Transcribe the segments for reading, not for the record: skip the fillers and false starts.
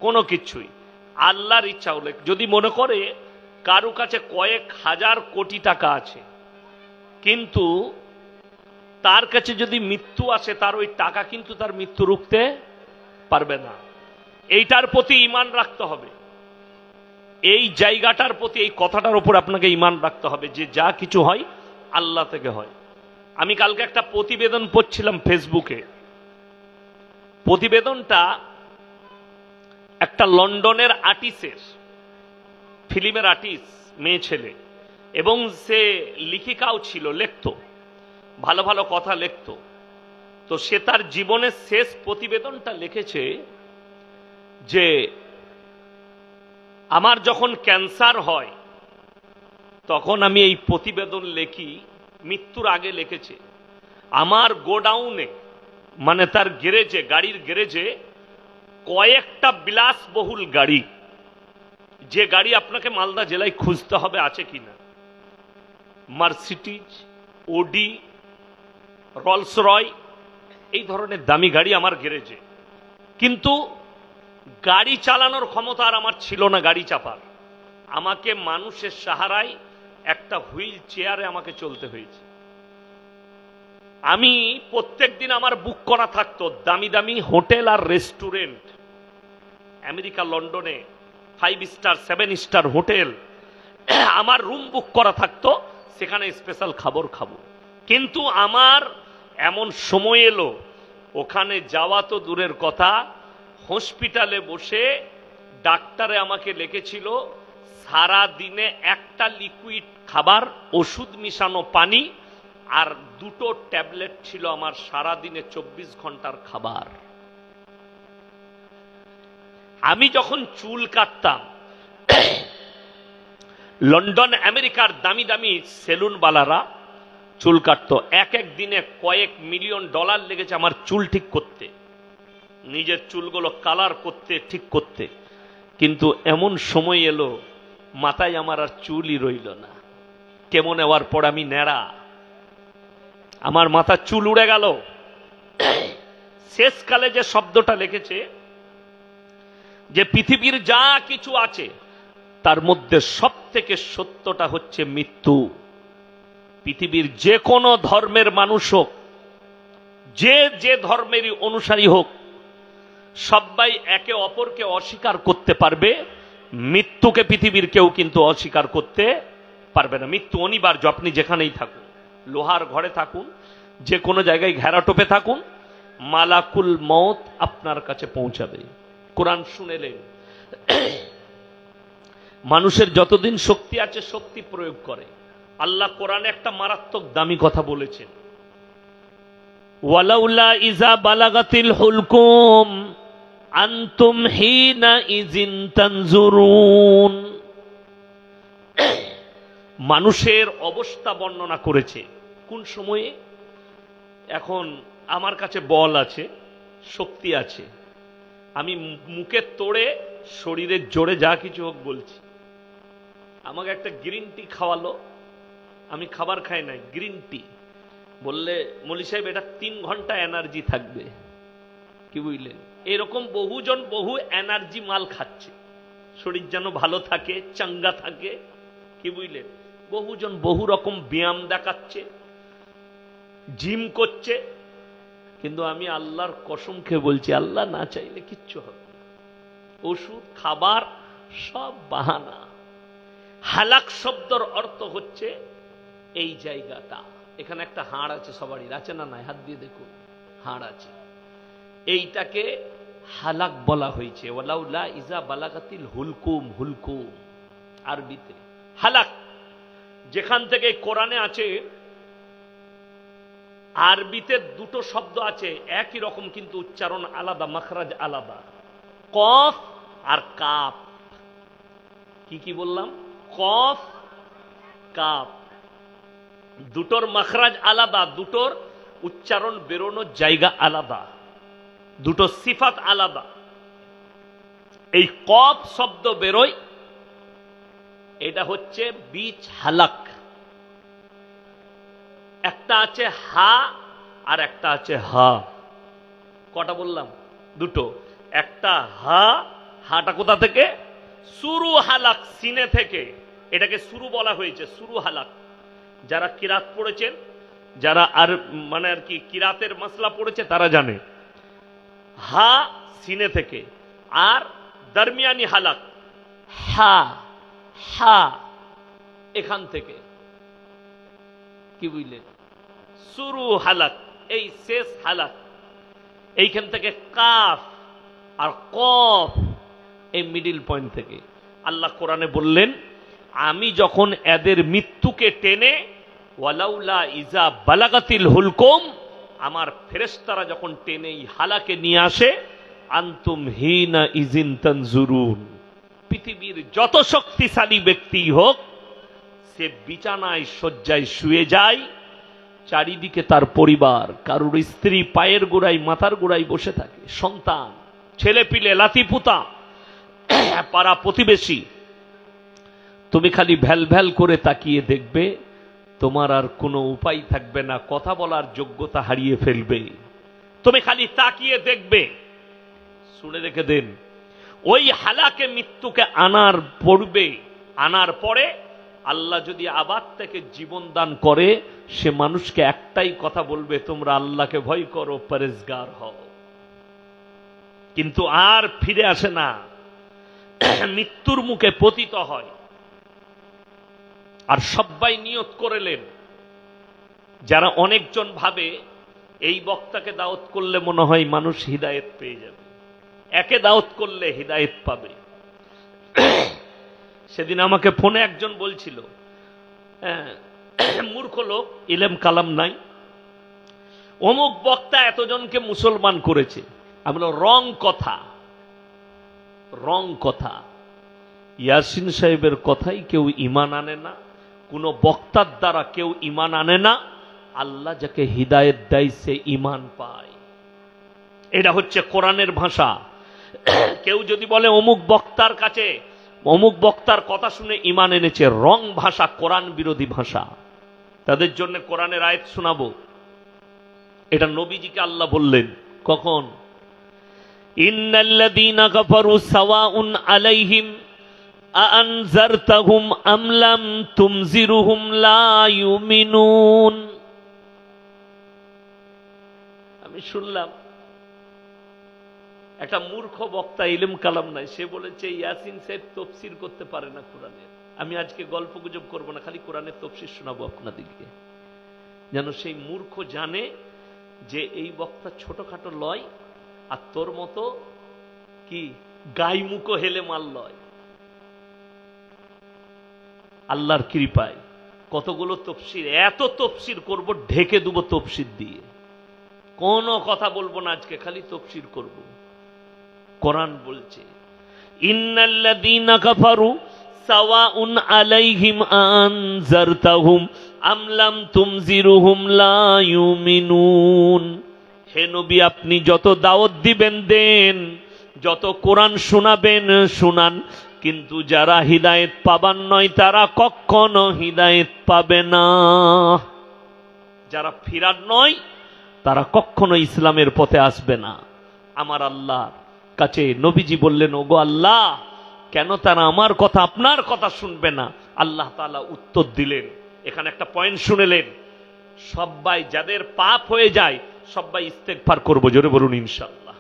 কোনো কিছুই। আল্লাহর ইচ্ছা হলে যদি মনে করে কারো কাছে কয়েক হাজার কোটি টাকা আছে, কিন্তু তার কাছে যদি মৃত্যু আসে, তার ওই টাকা কিন্তু তার মৃত্যু রুখতে পারবে না। এইটার প্রতি ঈমান রাখতে হবে, এই জায়গাটার প্রতি, এই কথাটার উপর আপনাকে ঈমান রাখতে হবে যে যা কিছু হয় আল্লাহ থেকে হয়। আমি কালকে একটা প্রতিবেদন পড়ছিলাম ফেসবুকে। প্রতিবেদনটা একটা লন্ডনের আর্টিস্টের, ফিল্মের আর্টিস্ট, মেয়ে ছেলে, এবং সে লেখিকাও ছিল, লিখতো, ভালো ভালো কথা লিখতো। তো সে তার জীবনের শেষ প্রতিবেদনটা লিখেছে যে আমার যখন ক্যান্সার হয় তখন আমি এই প্রতিবেদন লিখি, মৃত্যুর আগে লিখেছে, আমার গোডাউনে, মানে তার গ্যারেজে, গাড়ির গ্যারেজে কয়েকটা বিলাসবহুল গাড়ি, যে গাড়ি আপনাকে মালদা জেলায় খুঁজতে হবে আছে কিনা, মার্সিডিজ, ওডি, রোলস রয়, এই ধরনের দামি গাড়ি আমার গ্যারেজে। কিন্তু গাড়ি চালানোর ক্ষমতা আর আমার ছিল না, গাড়ি চাপার। আমাকে মানুষের সাহারায় একটা হুইল চেয়ারে আমাকে চলতে হয়েছে। আমি প্রত্যেক দিন আমার বুক করা থাকতো দামি দামি হোটেল আর রেস্টুরেন্ট, আমেরিকা লন্ডনে 5 স্টার 7 স্টার হোটেল, আমার রুম বুক করা থাকতো, সেখানে স্পেশাল খাবার খাবো। কিন্তু আমার এমন সময় এলো, ওখানে যাওয়া তো দূরের কথা, হসপিটালে বসে ডাক্তারে আমাকে লিখেছিল সারা দিনে একটা লিকুইড খাবার, ওষুধ মিশানো পানি আর 2টো ট্যাবলেট ছিল আমার সারা দিনে 24 ঘন্টার খাবার। আমি যখন চুল কাটতাম, লন্ডন আমেরিকার দামি দামি সেলুনওয়ালারা চুল কাটতো, এক এক দিনে কয়েক মিলিয়ন ডলার লেগেছে আমার চুল ঠিক করতে, নিজের চুলগুলো কালার করতে, ঠিক করতে। কিন্তু এমন সময় এলো মাথায় আমার আর চুলই রইল না। কেমন নেওয়ার পর আমি ন্যাড়া, আমার মাথার চুল উড়ে গেল। শেষকালে যে শব্দটা লিখেছে যে পৃথিবীর যা কিছু আছে তার মধ্যে সব থেকে সত্যটা হচ্ছে মৃত্যু। পৃথিবীর যে কোনো ধর্মের মানুষ হোক, যে যে ধর্মেরই অনুসারী হোক, সবাই একে অপরকে অস্বীকার করতে পারবে, মৃত্যুকে পৃথিবীর কেউ কিন্তু অস্বীকার করতে পারবে না। মৃত্যু অনিবার্য, আপনি যেখানেই থাকুন, লোহার ঘরে থাকুন, যে কোনো জায়গায় ঘেরাটোপে থাকুন, মালাকুল মউত আপনার কাছে পৌঁছাবে। কোরআন শুনেলেন, মানুষের যতদিন শক্তি আছে শক্তি প্রয়োগ করে। আল্লাহ কোরআনে একটা মারাত্মক দামি কথা বলেছেন, ওয়ালাউলা ইজা বালাগাতিল হুলকুম আনতুম হিনা ইজিন তানজুরুন। মানুষের অবস্থা বর্ণনা করেছে কোন সময়ে। এখন আমার কাছে বল আছে, শক্তি আছে, আমি মুখে তোড়ে শরীরের জোরে যা কিছু হোক বলছি। আমাকে একটা গ্রিন টি খাওয়ালো, আমি খাবার খাই নাই, গ্রিন টি বললে মলি সাহেব এটা 3 ঘন্টা এনার্জি থাকবে, কি বুঝলেন? এরকম বহুজন বহু এনার্জি মাল খাচ্ছে, শরীর যেন ভালো থাকে, চাঙ্গা থাকে, কি বুঝলেন? বহুজন বহু রকম ব্যায়াম দেখাচ্ছে, জিম করছে, কিন্তু আমি আল্লাহর কসম খেয়ে বলছি, আল্লাহ না চাইলে কিচ্ছু হবে না। ওষুধ, খাবার সব বাহানা। হালাক শব্দর অর্থ হচ্ছে এই জায়গাটা। এখানে একটা হাড় আছে, সবারই আছে না? নাই, হাত দিয়ে দেখুন, হাড় আছে। এইটাকে হালাক বলা হয়েছে। ওয়ালাউলা ইজা বালাগাতিল হুলকুম, হুলকুম আরবিতে হালাক। যেখান থেকে কোরআনে আছে, আরবিতে 2টো শব্দ আছে একই রকম কিন্তু উচ্চারণ আলাদা, মাখরাজ আলাদা, কফ আর কাফ। কি কি বললাম? কফ, কাফ, দুটোর মাখরাজ আলাদা, দুটোর উচ্চারণ বেরোনোর জায়গা আলাদা, দুটো সিফাত আলাদা। এই কফ শব্দ বেরোয়, এটা হচ্ছে বীজ হালাক। একটা আছে হা আর একটা আছে হা। কটা বললাম? দুটো। একটা হা হাটা কোথা থেকে? সুরু হালাক, সিনে থেকে। এটাকে সুরু বলা হয়েছে, সুরু হালাক। যারা কিরাত পড়েছেন, যারা আর মানে আর কি কিরাতের মাসলা পড়েছে তারা জানে। হা সিনে থেকে, আর দরমিয়ানি হালাক হা, হা এখান থেকে। কি বুঝলেন? সুরু হালাক, এই শেষ হালাক, এইখান থেকে কাফ আর কফ, এই মিডিল পয়েন্ট থেকে। আল্লাহ কোরআনে বললেন, আমি যখন এদের মৃত্যুকে টেনে ওয়ালাউলা ইজা বালাগাতিল হুলকুম, আমার ফেরেশতারা যখন টেনে এই হালাকে নিয়ে আসে, আনতুম হিনা ইজিন তানজুরুন, পৃথিবীর যত শক্তিশালী ব্যক্তি হোক, সে বিছানায় শয্যায় শুয়ে যায়, চারিদিকে তার পরিবার, কারুর স্ত্রী পায়ের গোড়ায় মাথার গোড়ায় বসে থাকে, সন্তান, ছেলে পিলে, লাতিপুতা, পাড়া প্রতিবেশী। তুমি খালি ভ্যাল ভ্যাল করে তাকিয়ে দেখবে, তোমার আর কোনো উপায় থাকবে না, কথা বলার যোগ্যতা হারিয়ে ফেলবে। তুমি খালি তাকিয়ে দেখবে। শুনে রেখে দেন, ওই হালাকে মৃত্যুকে আনার পূর্বে, আনার পরে আল্লাহ যদি আবার থেকে জীবন দান করে, সে মানুষকে একটাই কথা বলবে, তোমরা আল্লাহকে ভয় করো, পরেজগার হও। কিন্তু আর ফিরে আসে না, মৃত্যুর মুখে পতিত হয়। আর সবাই নিয়ত করেলেন, যারা অনেকজন ভাবে এই বক্তাকে দাওয়াত করলে মনে হয় মানুষ হিদায়েত পেয়ে যাবে, একে দাওয়াত করলে হিদায়েত পাবে। সেদিন আমাকে ফোনে একজন বলছিল, মূর্খ লোক, ইলেম কালাম নাই, অমুক বক্তা এতজনকে মুসলমান করেছে। আমি বললাম, রং কথা, রং কথা। ইয়াসিন সাহেবের কথাই কেউ ঈমান আনে না, কোন বক্তার দ্বারা কেউ ঈমান আনে না। আল্লাহ যাকে হিদায়েত দেয় সে ঈমান পায়। এটা হচ্ছে কোরআনের ভাষা। কেউ যদি বলে অমুক বক্তার কাছে, অমুক বক্তার কথা শুনে ঈমান এনেছে, রং ভাষা, কোরআন বিরোধী ভাষা। তাদের জন্য কোরআনের আয়াত শোনাবো। এটা নবীজিকে আল্লাহ বললেন কখন? ইন্নাল্লাযীনা কাফারু সাওয়াউন আলাইহিম আনজারতাহুম আম লাম তুনজিরুহুম লা ইউমিনুন। আমি শুনলাম একটা মূর্খ বক্তা, ইলম কালাম নাই, সে বলেছে ইয়াসিন সাহেব তাফসীর করতে পারে না কোরআনের। আমি আজকে গল্প গুজব করব না, খালি কোরআনের তাফসীর শোনাবো আপনাদেরকে, যেন সেই মূর্খ জানে যে এই বক্তা ছোটখাটো লয়, আর তোর মতো কি গাইমুখো হেলে মাল লয়। আল্লাহর কৃপায় কতগুলো তাফসীর, এত তাফসীর করব, ঢেকে দেবো তাফসীর দিয়ে, কোনো কথা বলবো না আজকে, খালি তাফসীর করব। কোরআন বলছে, ইন্নাল্লাযীনা কাফারু সাওয়াউন আলাইহিম আনজারতাহুম আম লাম তুনজিরুহুম লা ইউমিনুন। হে নবী, আপনি যত দাওয়াত দিবেন দেন, যত কোরআন শোনাবেন শুনান, কিন্তু যারা হিদায়েত পাবার নয় তারা কখনো হিদায়েত পাবে না। যারা ফিরার নয় তারা কখনো ইসলামের পথে আসবে না। আমার আল্লাহ কাছে নবীজি বললেন, ওগো আল্লাহ, কেন তারা আমার কথা, আপনার কথা শুনবে না? আল্লাহ তাআলা উত্তর দিলেন, এখানে একটা পয়েন্ট শুনেলেন, সবাই যাদের পাপ হয়ে যায় সবাই ইস্তেগফার করব, জোরে বলুন ইনশাআল্লাহ।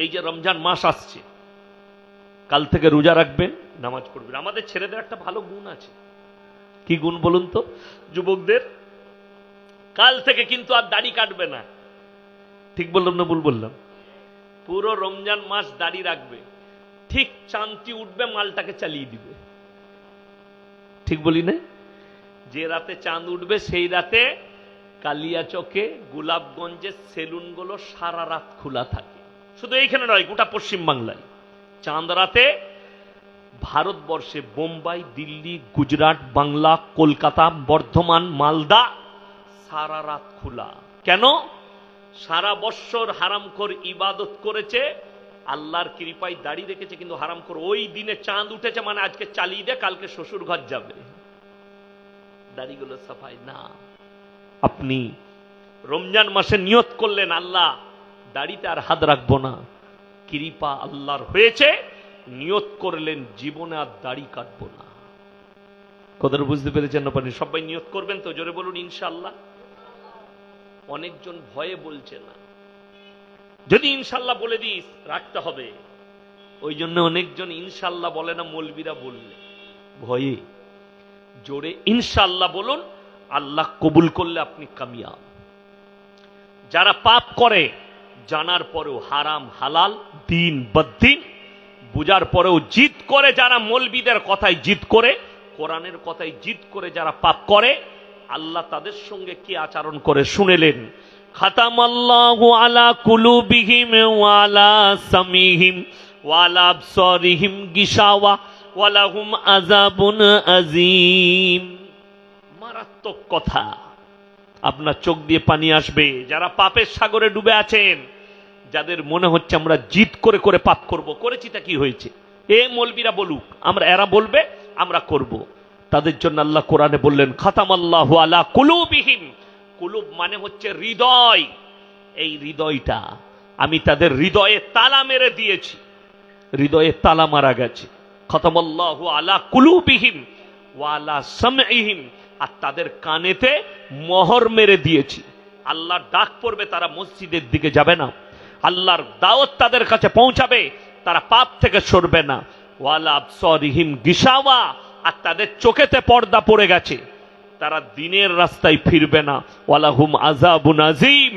এই যে রমজান মাস আসছে, কাল থেকে রোজা রাখবেন, নামাজ পড়বেন। আমাদের ছেলেদের একটা ভালো গুণ আছে, কি গুণ বলুন তো যুবকদের? কাল থেকে কিন্তু আর দাড়ি কাটবে না। ঠিক বললাম না ভুল বললাম? পুরো রমজান মাস দাড়ি রাখবে, ঠিক চাঁদটি উঠবে মালটাকে চালিয়ে দিবে। ঠিক বলি না? যে রাতে চাঁদ উঠবে সেই রাতে কালিয়াচকে, গোলাপগঞ্জের সেলুনগুলো সারা রাত খোলা থাকে। শুধু এইখানে নয়, গোটা পশ্চিম বাংলায় চাঁদ রাতে ভারতবর্ষে বোম্বাই, দিল্লি, গুজরাট, বাংলা, কলকাতা, বর্ধমান, মালদা সারা রাত খোলা। কেন? সারা বৎসর হারামখোর ইবাদত করেছে, আল্লাহর কৃপায় দাড়ি রেখেছে, কিন্তু হারামখোর ওই দিনে চাঁদ উঠেছে মানে আজকে চালিয়ে দে, কালকে শ্বশুর ঘর যাবে, দাড়িগুলো সাফাই না। আপনি রমজান মাসে নিয়ত করলেন, আল্লাহ দাড়িতে আর হাত রাখবো না, কৃপা আল্লাহর হয়েছে, নিয়ত করলেন জীবনে আর দাড়ি কাটবো না। কথাটা বুঝতে পেরেছেন না পারেন? সবাই নিয়ত করবেন তো, জোরে বলুন ইনশাআল্লাহ। অনেকজন ভয়ে বলছে না, যদি ইনশাআল্লাহ বলে দিস রাখতে হবে, ওই জন্য অনেকজন ইনশাআল্লাহ বলে না, মৌলবীরা বললে ভয়ে। জোরে ইনশাআল্লাহ বলুন, আল্লাহ কবুল করলে আপনি কামিয়াব। যারা পাপ করে জানার পরেও হারাম হালাল দিন বদ্দিন বুঝার পরেও জিদ করে, যারা মৌলবীদের কথায় জিদ করে, কোরআনের কথায় জিদ করে যারা পাপ করে, আল্লাহ তাদের সঙ্গে কি আচরণ করে শুনেলেন। খাতামাল্লাহু আলা কুলুবিহিম ওয়া আলা সামিহিম ওয়া আলা আবসারিহিম গিশাওয়া ওয়া লাহুম আযাবুন আযীম। মারাত্মক কথা, আপনার চোখ দিয়ে পানি আসবে। যারা পাপের সাগরে ডুবে আছেন, যাদের মনে হচ্ছে আমরা জিদ করে করে পাপ করব, করেছিটা কি হয়েছে, এ মৌলবীরা বলুক, আমরা এরা বলবে আমরা করব, তাদের জন্য আল্লাহ কোরআনে বললেন খাতামাল্লাহু আলা কুলুবিহিম। কুলুব মানে হচ্ছে হৃদয়। এই হৃদয়টা আমি তাদের হৃদয়ে তালা মেরে দিয়েছি, হৃদয়ে তালা মারা গেছে। খাতামাল্লাহু আলা কুলুবিহিম ওয়া আলা সামঈহিম, আর তাদের কানেতে মোহর মেরে দিয়েছি। আল্লাহর ডাক পড়বে, তারা মসজিদের দিকে যাবে না। আল্লাহর দাওয়াত তাদের কাছে পৌঁছাবে, তারা পাপ থেকে সরবে না। ওয়ালা আবসারিহিম গিশাওয়া, আর তাদের চোখেতে পর্দা পড়ে গেছে, তারা দিনের রাস্তায় ফিরবে না। ওয়ালাহুম আযাবুন আযীম।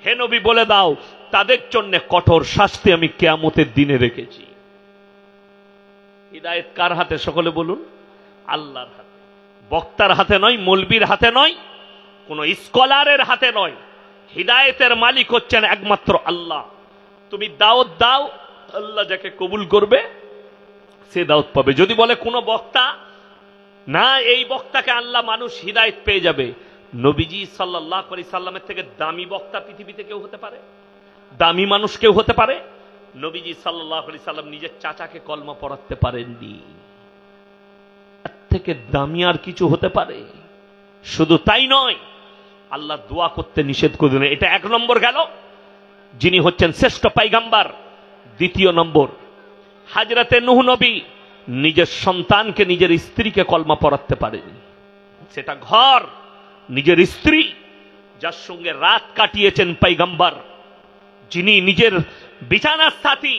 হে নবী বলে দাও, তাদের জন্য কঠোর শাস্তি আমি কিয়ামতের দিনে রেখেছি। হিদায়াত কার হাতে? সকলে বলুন আল্লাহর হাতে। বক্তার হাতে নয়, মৌলবীর হাতে নয়, কোন স্কলারের হাতে নয়। হিদায়াতের মালিক হচ্ছেন একমাত্র আল্লাহ। তুমি দাওয়াত দাও, আল্লাহ যাকে কবুল করবে সে দাওয়াত পাবে। যদি বলে কোন বক্তা না, এই বক্তাকে আল্লাহ মানুষ হিদায়াত পেয়ে যাবে, নবীজি সাল্লাল্লাহু আলাইহি সাল্লামের থেকে দামি বক্তা পৃথিবীতে কেউ হতে পারে? দামি মানুষ কেউ হতে পারে? নবীজি সাল্লাল্লাহু আলাইহি সাল্লাম নিজের চাচাকে কলমা পড়াতে পারেননি, এর থেকে দামি আর কিছু হতে পারে? শুধু তাই নয়, আল্লাহ দোয়া করতে নিষেধ করে দিলেন। এটা এক নম্বর গেল, যিনি হচ্ছেন শ্রেষ্ঠ পয়গম্বর। দ্বিতীয় নম্বর, হযরতে নূহ নবী নিজের সন্তানকে, নিজের স্ত্রীকে কলমা পড়াতে পারেনি। সেটা ঘর, নিজের স্ত্রী, যার সঙ্গে রাত কাটিয়েছেন পয়গম্বর, যিনি নিজের বিছানার সাথী,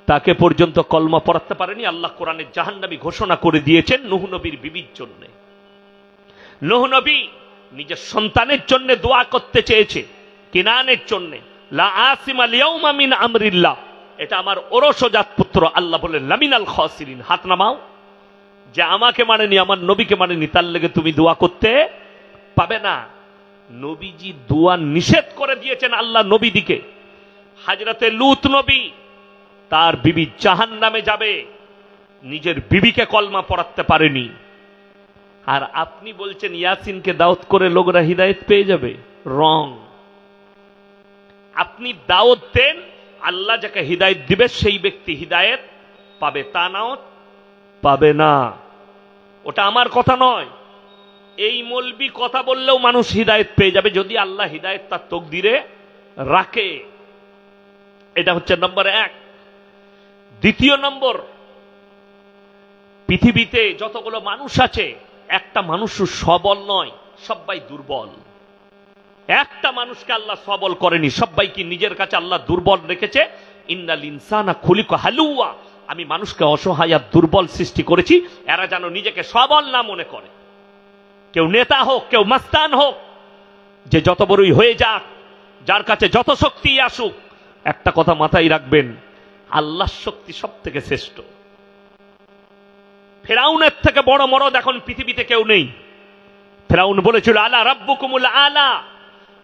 তাকে পর্যন্ত কলমা পড়াতে পারেনি। আল্লাহ কোরআনে জাহান্নামী ঘোষণা করে দিয়েছেন নূহ নবীর বিবির জন্য। নূহ নবী নিজের সন্তানের জন্য দোয়া করতে চেয়েছে, কিনানের জন্য, লা আসিমা লিয়াউমা মিন আমরিল্লাহ, এটা আমার ওরসজাত পুত্র। আল্লাহ বলেন লামিনাল খাসিরিন, হাত নামাও। যে আমাকে মানেনি, আমার নবীকে মানেনি, তার লেগে তুমি দোয়া করতে পাবে না। নবীজি দোয়া নিষেধ করে দিয়েছেন আল্লাহ নবীদিকে। হযরতে লূত নবী, তার বিবি জাহান্নামে যাবে, নিজের বিবিকে কলমা পড়াতে পারেনি। আর আপনি বলছেন ইয়াসিনকে দাওয়াত করে লোকরা হিদায়াত পেয়ে যাবে? রং। আপনি দাওয়াত দেন, আল্লাহ যাকে হিদায়াত দিবে সেই ব্যক্তি হিদায়াত পাবে, তা নাও পাবে না। ওটা আমার কথা নয়। এই মৌলবি কথা বললেও মানুষ হিদায়াত পেয়ে যাবে যদি আল্লাহ হিদায়াত তার তকদিরে রাখে। এটা হচ্ছে নম্বর এক। দ্বিতীয় নম্বর, পৃথিবীতে যতগুলো মানুষ আছে, একটা মানুষও সবল নয়, সবাই দুর্বল। একটা মানুষকে আল্লাহ সবল করেনি, সবাইকে নিজের কাছে আল্লাহ দুর্বল রেখেছে। ইন্নাল ইনসানা খুলিকা হালুয়া, আমি মানুষকে অসহায় আর দুর্বল সৃষ্টি করেছি, এরা যেন নিজেকে সবল না মনে করে। কেউ নেতা হোক, কেউ মাস্তান হোক, যে যত বড়ই হয়ে যাক, যার কাছে যত শক্তি আসুক, একটা কথা মাথায় রাখবেন, আল্লাহর শক্তি সব থেকে শ্রেষ্ঠ। ফেরাউনের থেকে বড় মরদ এখন পৃথিবীতে কেউ নেই। ফেরাউন বলেছিল আলা রাব্বুকুমুল আলা,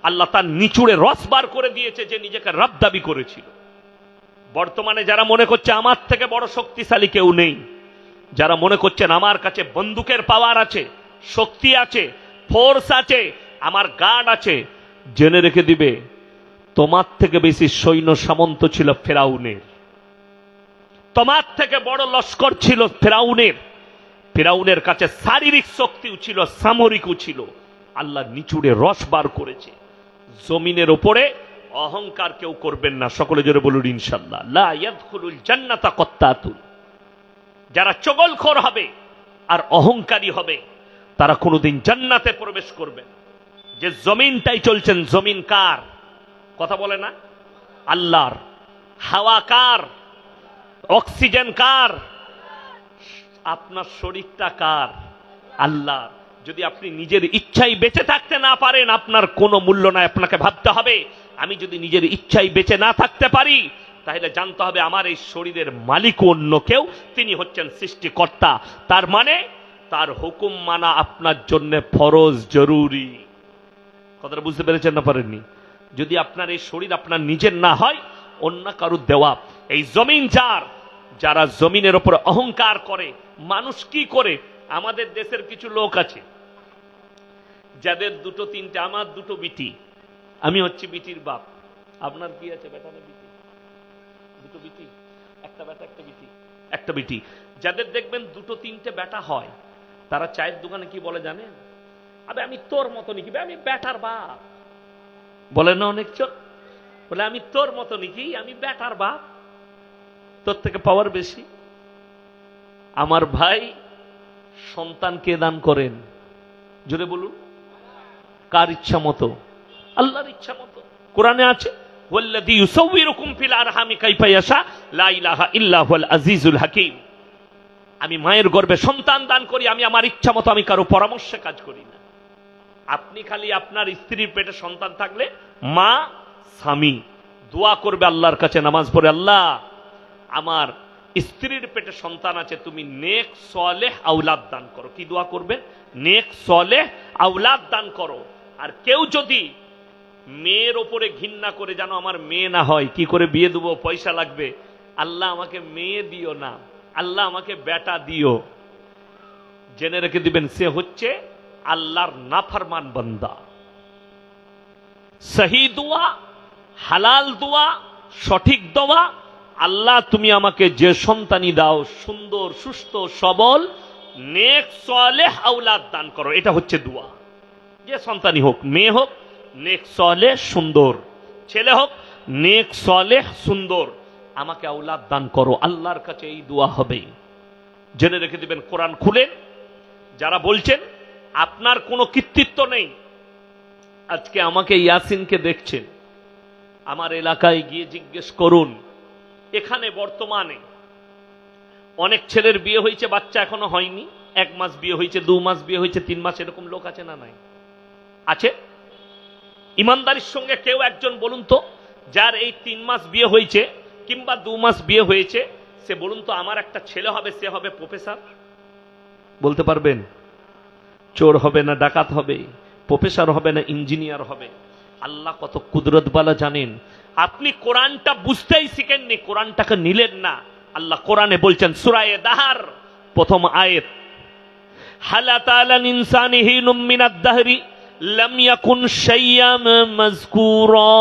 আল্লাহ তার নিচুড়ে রস বার করে দিয়েছে যে নিজেকে রব দাবি করেছিল। বর্তমানে যারা মনে করছে আমার থেকে বড় শক্তিশালী কেউ নেই, যারা মনে করছেন আমার কাছে বন্দুকের পাওয়ার আছে, শক্তি আছে, ফোর্স আছে, আমার গার্ড আছে, জেনে রেখে দিবে তোমার থেকে বেশি সৈন্য সামন্ত ছিল ফেরাউনের, তোমার থেকে বড় লস্কর ছিল ফেরাউনের। ফেরাউনের কাছে শারীরিক শক্তিও ছিল, সামরিকও ছিল। আল্লাহ নিচুড়ে রস বার করেছে, জমিনের উপরে অহংকার কেউ করবেন না। সকলে জোরে বলুন ইনশাআল্লাহ। লা ইয়াদখুলুল জান্নাতা কত্তাতুন, যারা চগলখোর হবে আর অহংকারী হবে তারা কোনোদিন জান্নাতে প্রবেশ করবে না। যে জমিনটাই চলছেন, জমিন কার? কথা বলে না? আল্লাহর। হাওয়া কার? অক্সিজেন কার? আপনার শরীরটা কার? আল্লাহর। যদি আপনি নিজের ইচ্ছাই বেঁচে থাকতে না পারেন, আপনার কোনো মূল্য নাই। আপনাকে ভাবতে হবে, আমি যদি নিজের ইচ্ছাই বেঁচে না থাকতে পারি, তাহলে জানতে হবে আমার এই শরীরের মালিক অন্য কেউ, তিনি হচ্ছেন সৃষ্টিকর্তা। তার মানে তার হুকুম মানা আপনার জন্য ফরজ, জরুরি। কথাটা বুঝতে পেরেছেন না পারেননি? যদি আপনার এই শরীর আপনার নিজের না হয়, অন্য কারুর দেওয়া। এই জমিন যার, যারা জমিনের উপরে অহংকার করে, মানুষ কি করে? আমাদের দেশের কিছু লোক আছে যাদের দুটো তিনটে, আমার দুটো বিটি, আমি হচ্ছি বিটির বাপ। আপনার কি আছে? বেটা না বিটি? দুটো বিটি, একটা বেটা একটা বিটি, একটা বিটি। যাদের দেখবেন দুটো তিনটে বেটা হয়, তারা চায়ের দোকানে কি বলে জানেন? আবে আমি তোর মতো নাকি, আমি বেটার বাপ। বলে না অনেক চোখ? বলে আমি তোর মতো নাকি, আমি বেটার বাপ, তোর থেকে পাওয়ার বেশি। আমার ভাই, সন্তান কে দান করেন? জোরে বলুন। কার ইচ্ছা মতো? আল্লাহর ইচ্ছা মতো। কোরআনে আছে, ওয়াল্লাযী ইউসাউবিরুকুম ফিল আরহামি কাইফা ইয়াশা লা ইলাহা ইল্লা হুয়াল আজিজুল হাকীম। আমি মায়ের গর্ভে সন্তান দান করি, আমি আমার ইচ্ছা মতো, আমি কারো পরামর্শে কাজ করি না। আপনি খালি আপনার স্ত্রীর পেটে সন্তান থাকলে মা, স্বামী দোয়া করবে আল্লাহর কাছে, নামাজ পড়ে, আল্লাহ আমার স্ত্রীর পেটে সন্তান আছে, তুমি নেক সালেহ আওলাদ দান করো। কি দোয়া করবেন? নেক সালেহ আওলাদ দান করো। আর কেউ যদি মেয়ের ওপরে ঘৃণা করে, জানো আমার মেয়ে না হয়, কি করে বিয়ে দেবো, পয়সা লাগবে, আল্লাহ আমাকে মেয়ে দিও না, আল্লাহ আমাকে বেটা দিও, জেনে রেখে দিবেন সে হচ্ছে আল্লাহর নাফরমান বান্দা। সহি দোয়া, হালাল দোয়া, সঠিক দোয়া, আল্লাহ তুমি আমাকে যে সন্তানই দাও, সুন্দর, সুস্থ, সবল, নেক সালেহ আওলাদ দান করো। এটা হচ্ছে দোয়া। যে সন্তানই হোক, মেয়ে হোক নেক সালেহ সুন্দর, ছেলে হোক নেক সালেহ সুন্দর, আমাকে আওলাদ দান করো। আল্লাহর কাছে এই দোয়া হবে। জেনে রেখে দিবেন, কোরআন খুলেন। যারা বলছেন আপনার কোনো কৃতিত্ব নেই, আজকে আমাকে ইয়াসিনকে দেখছেন, আমার এলাকায় গিয়ে জিজ্ঞেস করুন, এখানে বর্তমানে অনেক ছেলের বিয়ে হয়েছে, বাচ্চা এখনো হয়নি, 1 মাস বিয়ে হয়েছে, 2 মাস বিয়ে হয়েছে, 3 মাস, এরকম লোক আছে না নাই? আছে। ইমানদারির সঙ্গে কেউ একজন বলুন তো, যার এই 3 মাস বিয়ে হয়েছে কিংবা 2 মাস বিয়ে হয়েছে, সে বলুন তো আমার একটা ছেলে হবে, সে হবে প্রফেসর। বলতে পারবেন? চোর হবে না ডাকাত হবে, প্রফেসর হবে না ইঞ্জিনিয়ার হবে। আল্লাহ কত কুদরতওয়ালা জানেন। আপনি কোরআনটা বুঝতেই শিখেননি, কোরআনটাকে নিলেন না। আল্লাহ কোরআনে বলছেন, সূরা দাহর প্রথম আয়াত, হালাত আলাল ইনসানি হিনুম মিনাদ দাহরি লাম ইয়াকুন শাইয়াম মাযকুরা।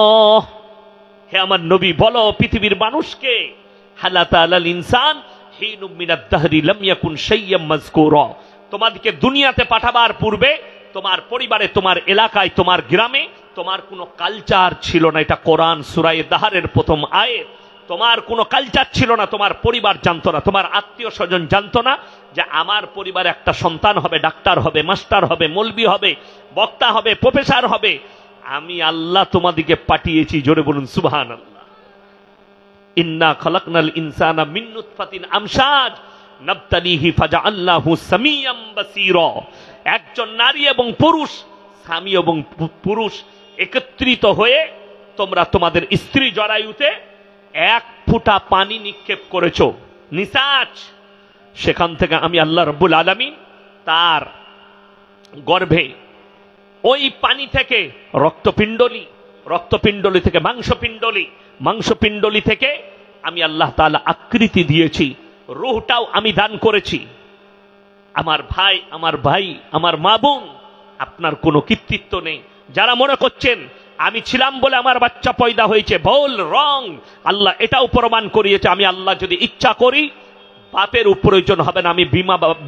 হে আমার নবী, বলো পৃথিবীর মানুষকে, হালাত আলাল ইনসান হিনুম মিনাদ দাহরি লাম ইয়াকুন শাইয়াম মাযকুরা। তোমাদেরকে দুনিয়াতে পাঠাবার পূর্বে তোমার পরিবারে, তোমার এলাকায়, তোমার গ্রামে তোমার কোনো কালচার ছিল না। এটা কোরআন সূরা দাহরের প্রথম আয়াত। তোমার কোনো কালচার ছিল না, তোমার পরিবার জানতো না, তোমার আত্মীয় স্বজন জানতো না যে আমার পরিবারে একটা সন্তান হবে, ডাক্তার হবে, মাস্টার হবে, মৌলবি হবে, বক্তা হবে, প্রফেসর হবে। আমি আল্লাহ তোমাদেরকে পাঠিয়েছি। জোরে বলুন সুবহানাল্লাহ। ইন্না খালাকনাল ইনসানা মিন নুতফাতিন আমশাজ নাবতালিহি ফাজআলনাহু সামিয়াম বাসীরা। একজন নারী এবং পুরুষ, স্বামী এবং পুরুষ একত্রিত হয়ে তোমরা তোমাদের স্ত্রী জরায়ুতে 1 ফোঁটা পানি নিক্ষেপ করেছো, নিসাজ। সেখান থেকে আমি আল্লাহ রাব্বুল আলামিন তার গর্ভে ওই পানি থেকে রক্তপিণ্ডলি, রক্তপিণ্ডলি থেকে মাংসপিণ্ডলি, মাংসপিণ্ডলি থেকে আমি আল্লাহ তাআলা আকৃতি দিয়েছি, রূহটাও আমি দান করেছি। আমার ভাই, আমার মা বোন, আপনার কোনো কৃতিত্ব নেই। যারা মনে করছেন আমি ছিলাম বলে আমার বাচ্চা পয়দা হয়েছে, ভুল, রং। আল্লাহ এটাও প্রমাণ করিয়েছে, আমি আল্লাহ যদি ইচ্ছা করি বাপের প্রয়োজন হবে না, আমি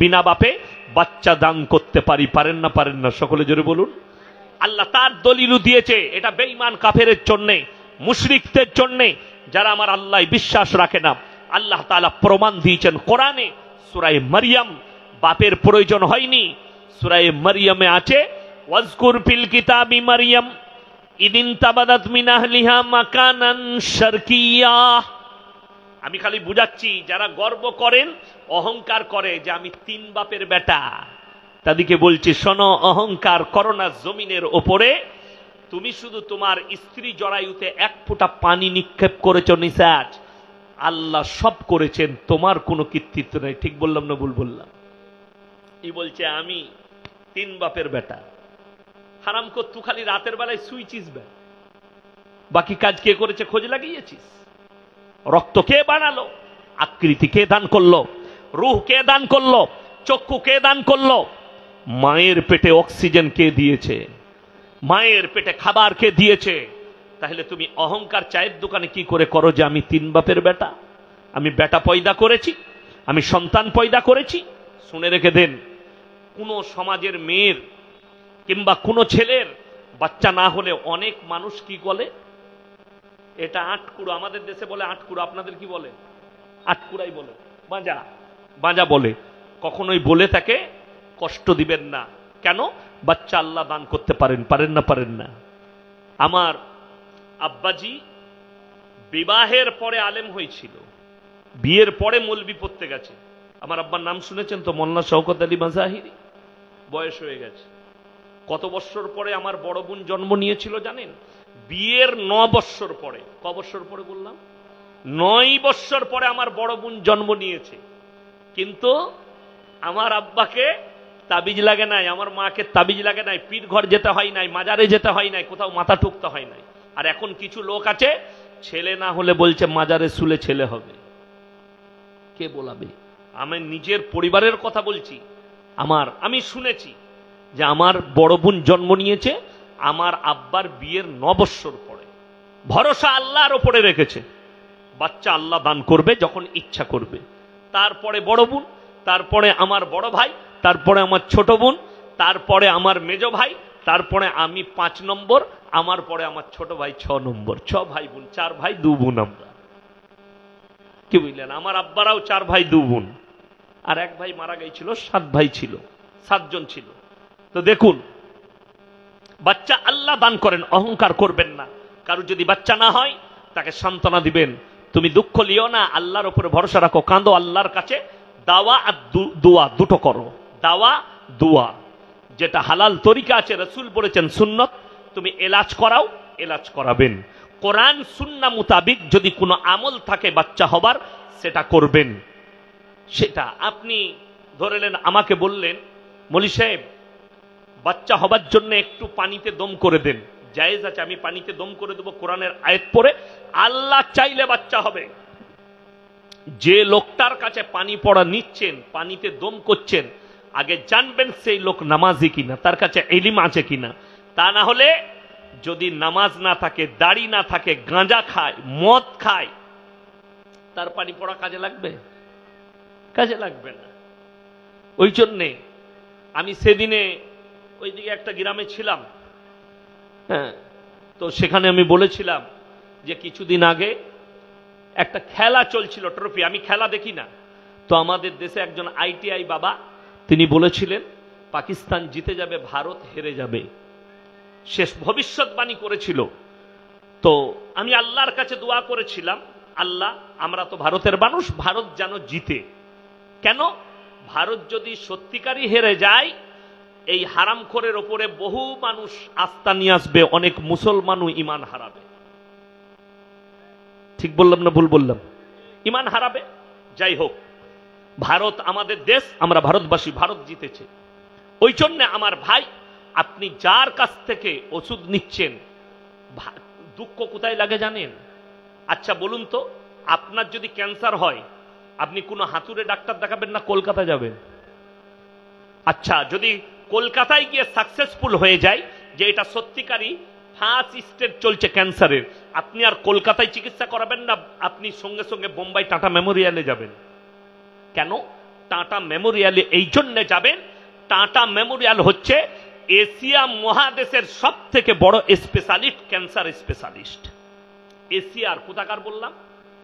বিনা বাপে বাচ্চা দান করতে পারি। পারেন না? সকলে জোরে বলুন। আল্লাহ তার দলিলও দিয়েছে। এটা বেঈমান কাফেরের জন্য মুশরিকদের জন্য, যারা আমার আল্লাহ বিশ্বাস রাখে না। আল্লাহ তাআলা প্রমাণ দিয়েছেন কোরআনে, সূরা মারইয়াম। বাপের প্রয়োজন হয়নি। সূরা মারইয়ামে আছে, ওয়াজকুর ফিল কিতাবি মারইয়াম ইদিন তাবাদাত মিন আহলিহা মাকানান শারকিয়া। আমি খালি বুঝাচ্ছি, যারা গর্ব করেন, অহংকার করে যে আমি 3 বাপের বেটা, তাদেরকে বলছি, শোনো, অহংকার করো না জমিনের ওপরে। তুমি শুধু তোমার স্ত্রী জরায়ুতে 1 ফোঁটা পানি নিক্ষেপ করেছো নিসাজ, আল্লাহ সব করেছেন, তোমার কোনো কৃতিত্ব নেই। ঠিক বললাম না ভুল বললাম? ই বলছে আমি 3 বাপের বেটা। হারাম কর, তুই খালি রাতের বেলায় শুইছিস, বাকি কাজ কে করেছে খোঁজ লাগিয়েছিস? রক্ত কে বানালো? আকৃতি কে দান করলো? রূহ কে দান করলো? চক্ষু কে দান করলো? মায়ের পেটে অক্সিজেন কে দিয়েছে? মায়ের পেটে খাবার কে দিয়েছে? তাহলে তুমি অহংকার চায়ের দোকানে কি করে করো যে আমি 3 বাপের বেটা, আমি বেটা পয়দা করেছি, আমি সন্তান পয়দা করেছি? শুনে রেখে দেন, কোন সমাজের মেয়ের কিংবা কোন ছেলের বাচ্চা না হলে অনেক মানুষ কি বলে, এটা আটকুড়ো। আমাদের দেশে বলে আটকুড়ো, আপনাদের কি বলে? আটকুড়াই বলে, বাঁজা বাঁজা বলে। কখনোই বলে তাকে কষ্ট দিবেন না। কেন? বাচ্চা আল্লাহ দান করতে পারেন, পারেন না? পারেন না। আমার আব্বাজি বিবাহের পরে আলেম হয়েছিল, বিয়ের পরে মৌলবি পড়তে গেছে। আমার আব্বার নাম শুনেছেন তো, মোল্লা শওকত আলী মাজাহিরি। বয়স হয়ে গেছে। কত বছর পরে আমার বড় বোন জন্ম নিয়েছিল জানেন? বিয়ের 9 বছর পরে। ক বছর পরে বললাম? 9 বছর পরে আমার বড় বোন জন্ম নিয়েছে। কিন্তু আমার আব্বাকে তাবিজ লাগে নাই, আমার মাকে তাবিজ লাগে নাই, পীর ঘর যেতে হয় নাই, মাজারে যেতে হয় নাই, কোথাও মাথা ঠুকতে হয় নাই। আর এখন কিছু লোক আছে, ছেলে না হলে বলছে মাজারে শুলে ছেলে হবে। কে বলাবে? আমি নিজের পরিবারের কথা বলছি। আমি শুনেছি যে আমার বড় বোন জন্ম নিয়েছে আমার আব্বার বিয়ের 9 বছর পরে। ভরসা আল্লাহর উপরে রেখেছে, বাচ্চা আল্লাহ দান করবে যখন ইচ্ছা করবে। তারপরে বড় বোন, তারপরে আমার বড় ভাই, তারপরে আমার ছোট বোন, তারপরে আমার মেজ ভাই, তারপরে আমি 5 নম্বর, আমার পরে আমার ছোট ভাই 6 নম্বর। 6 ভাই বোন, 4 ভাই 2 বোন আমরা। কি বুঝলেন? আমার আব্বারাও 4 ভাই 2 বোন, আর 1 ভাই মারা গিয়েছিল, 7 ভাই ছিল, 7 জন ছিল। তো দেখুন, বাচ্চা আল্লাহ দান করেন, অহংকার করবেন না। কারো যদি বাচ্চা না হয় তাকে সান্ত্বনা দিবেন, তুমি দুঃখ লিও না, আল্লাহর উপরে ভরসা রাখো, কাঁদো আল্লাহর কাছে। দাওয়া আর দোয়া দুটো করো। দাওয়া, দোয়া, যেটা হালাল তরিকা আছে, রাসূল বলেছেন সুন্নত, তুমি এলাজ করাও, এলাজ করাবেন। কোরআন সুন্নাহ মোতাবিক যদি কোনো আমল থাকে বাচ্চা হবার, সেটা করবেন। সেটা আপনি ধরেলেন, আমাকে বললেন মৌলী সাহেব বাচ্চা হবার জন্য একটু পানিতে দম করে দেন, জায়েজ আছে, আমি পানিতে দম করে দেবো কোরআনের আয়াত পড়ে। আল্লাহ চাইলে বাচ্চা হবে। যে লোকটার কাছে পানি পড়া নিচ্ছেন, পানিতে দম করছেন, আগে জানবেন সেই লোক নামাজি কিনা, তার কাছে ইলম আছে কিনা। তা না হলে যদি নামাজ না থাকে, দাড়ি না থাকে, গাঁজা খায়, মদ খায়, তার পানি পড়া কাজে লাগবে? কাজে লাগবে না। ওই জন্যে আমি সেদিনে ওইদিকে একটা গ্রামে ছিলাম, হ্যাঁ, তো সেখানে আমি বলেছিলাম যে কিছুদিন আগে একটা খেলা চলছিল, ট্রফি। আমি খেলা দেখি না, তো আমাদের দেশে একজন ITI বাবা, তিনি বলেছিলেন পাকিস্তান জিতে যাবে, ভারত হেরে যাবে, শেষ ভবিষ্যৎবাণী করেছিল। তো আমি আল্লাহর কাছে দোয়া করেছিলাম, আল্লাহ, আমরা তো ভারতের মানুষ, ভারত যেন জিতে। কেন? ভারত যদি সত্যিকারই হেরে যায়, এই হারামখোরের ওপরে বহু মানুষ আস্থা নিয়ে আসবে, অনেক মুসলমানও ঈমান হারাবে। ঠিক বললাম না ভুল বললাম? ঈমান হারাবে। যাই হোক, ভারত আমাদের দেশ, আমরা ভারতবাসী, ভারত জিতেছে। ওই জন্য আমার ভাই, আপনি যার কাছ থেকে ওষুধ নিচ্ছেন, দুঃখ কোথায় লাগে জানেন? আচ্ছা বলুন তো, আপনার যদি ক্যান্সার হয়, আপনি কোনো হাতুড়ে ডাক্তার দেখাবেন না কলকাতা যাবেন? আচ্ছা, যদি কলকাতায় গিয়ে সাকসেসফুল হয়ে যায় যে এটা সত্যিকারই ফার্স্ট স্টেজ চলছে ক্যান্সারের, আপনি আর কলকাতায় চিকিৎসা করাবেন না, আপনি সঙ্গে সঙ্গে বোম্বাই টাটা মেমোরিয়ালে যাবেন। কেন টাটা মেমোরিয়ালে এই জন্য যাবেন? টাটা মেমোরিয়াল হচ্ছে এশিয়া মহাদেশের সব থেকে বড় স্পেশালিস্ট, ক্যান্সার স্পেশালিস্ট। এশিয়ার, কোথাকার বললাম?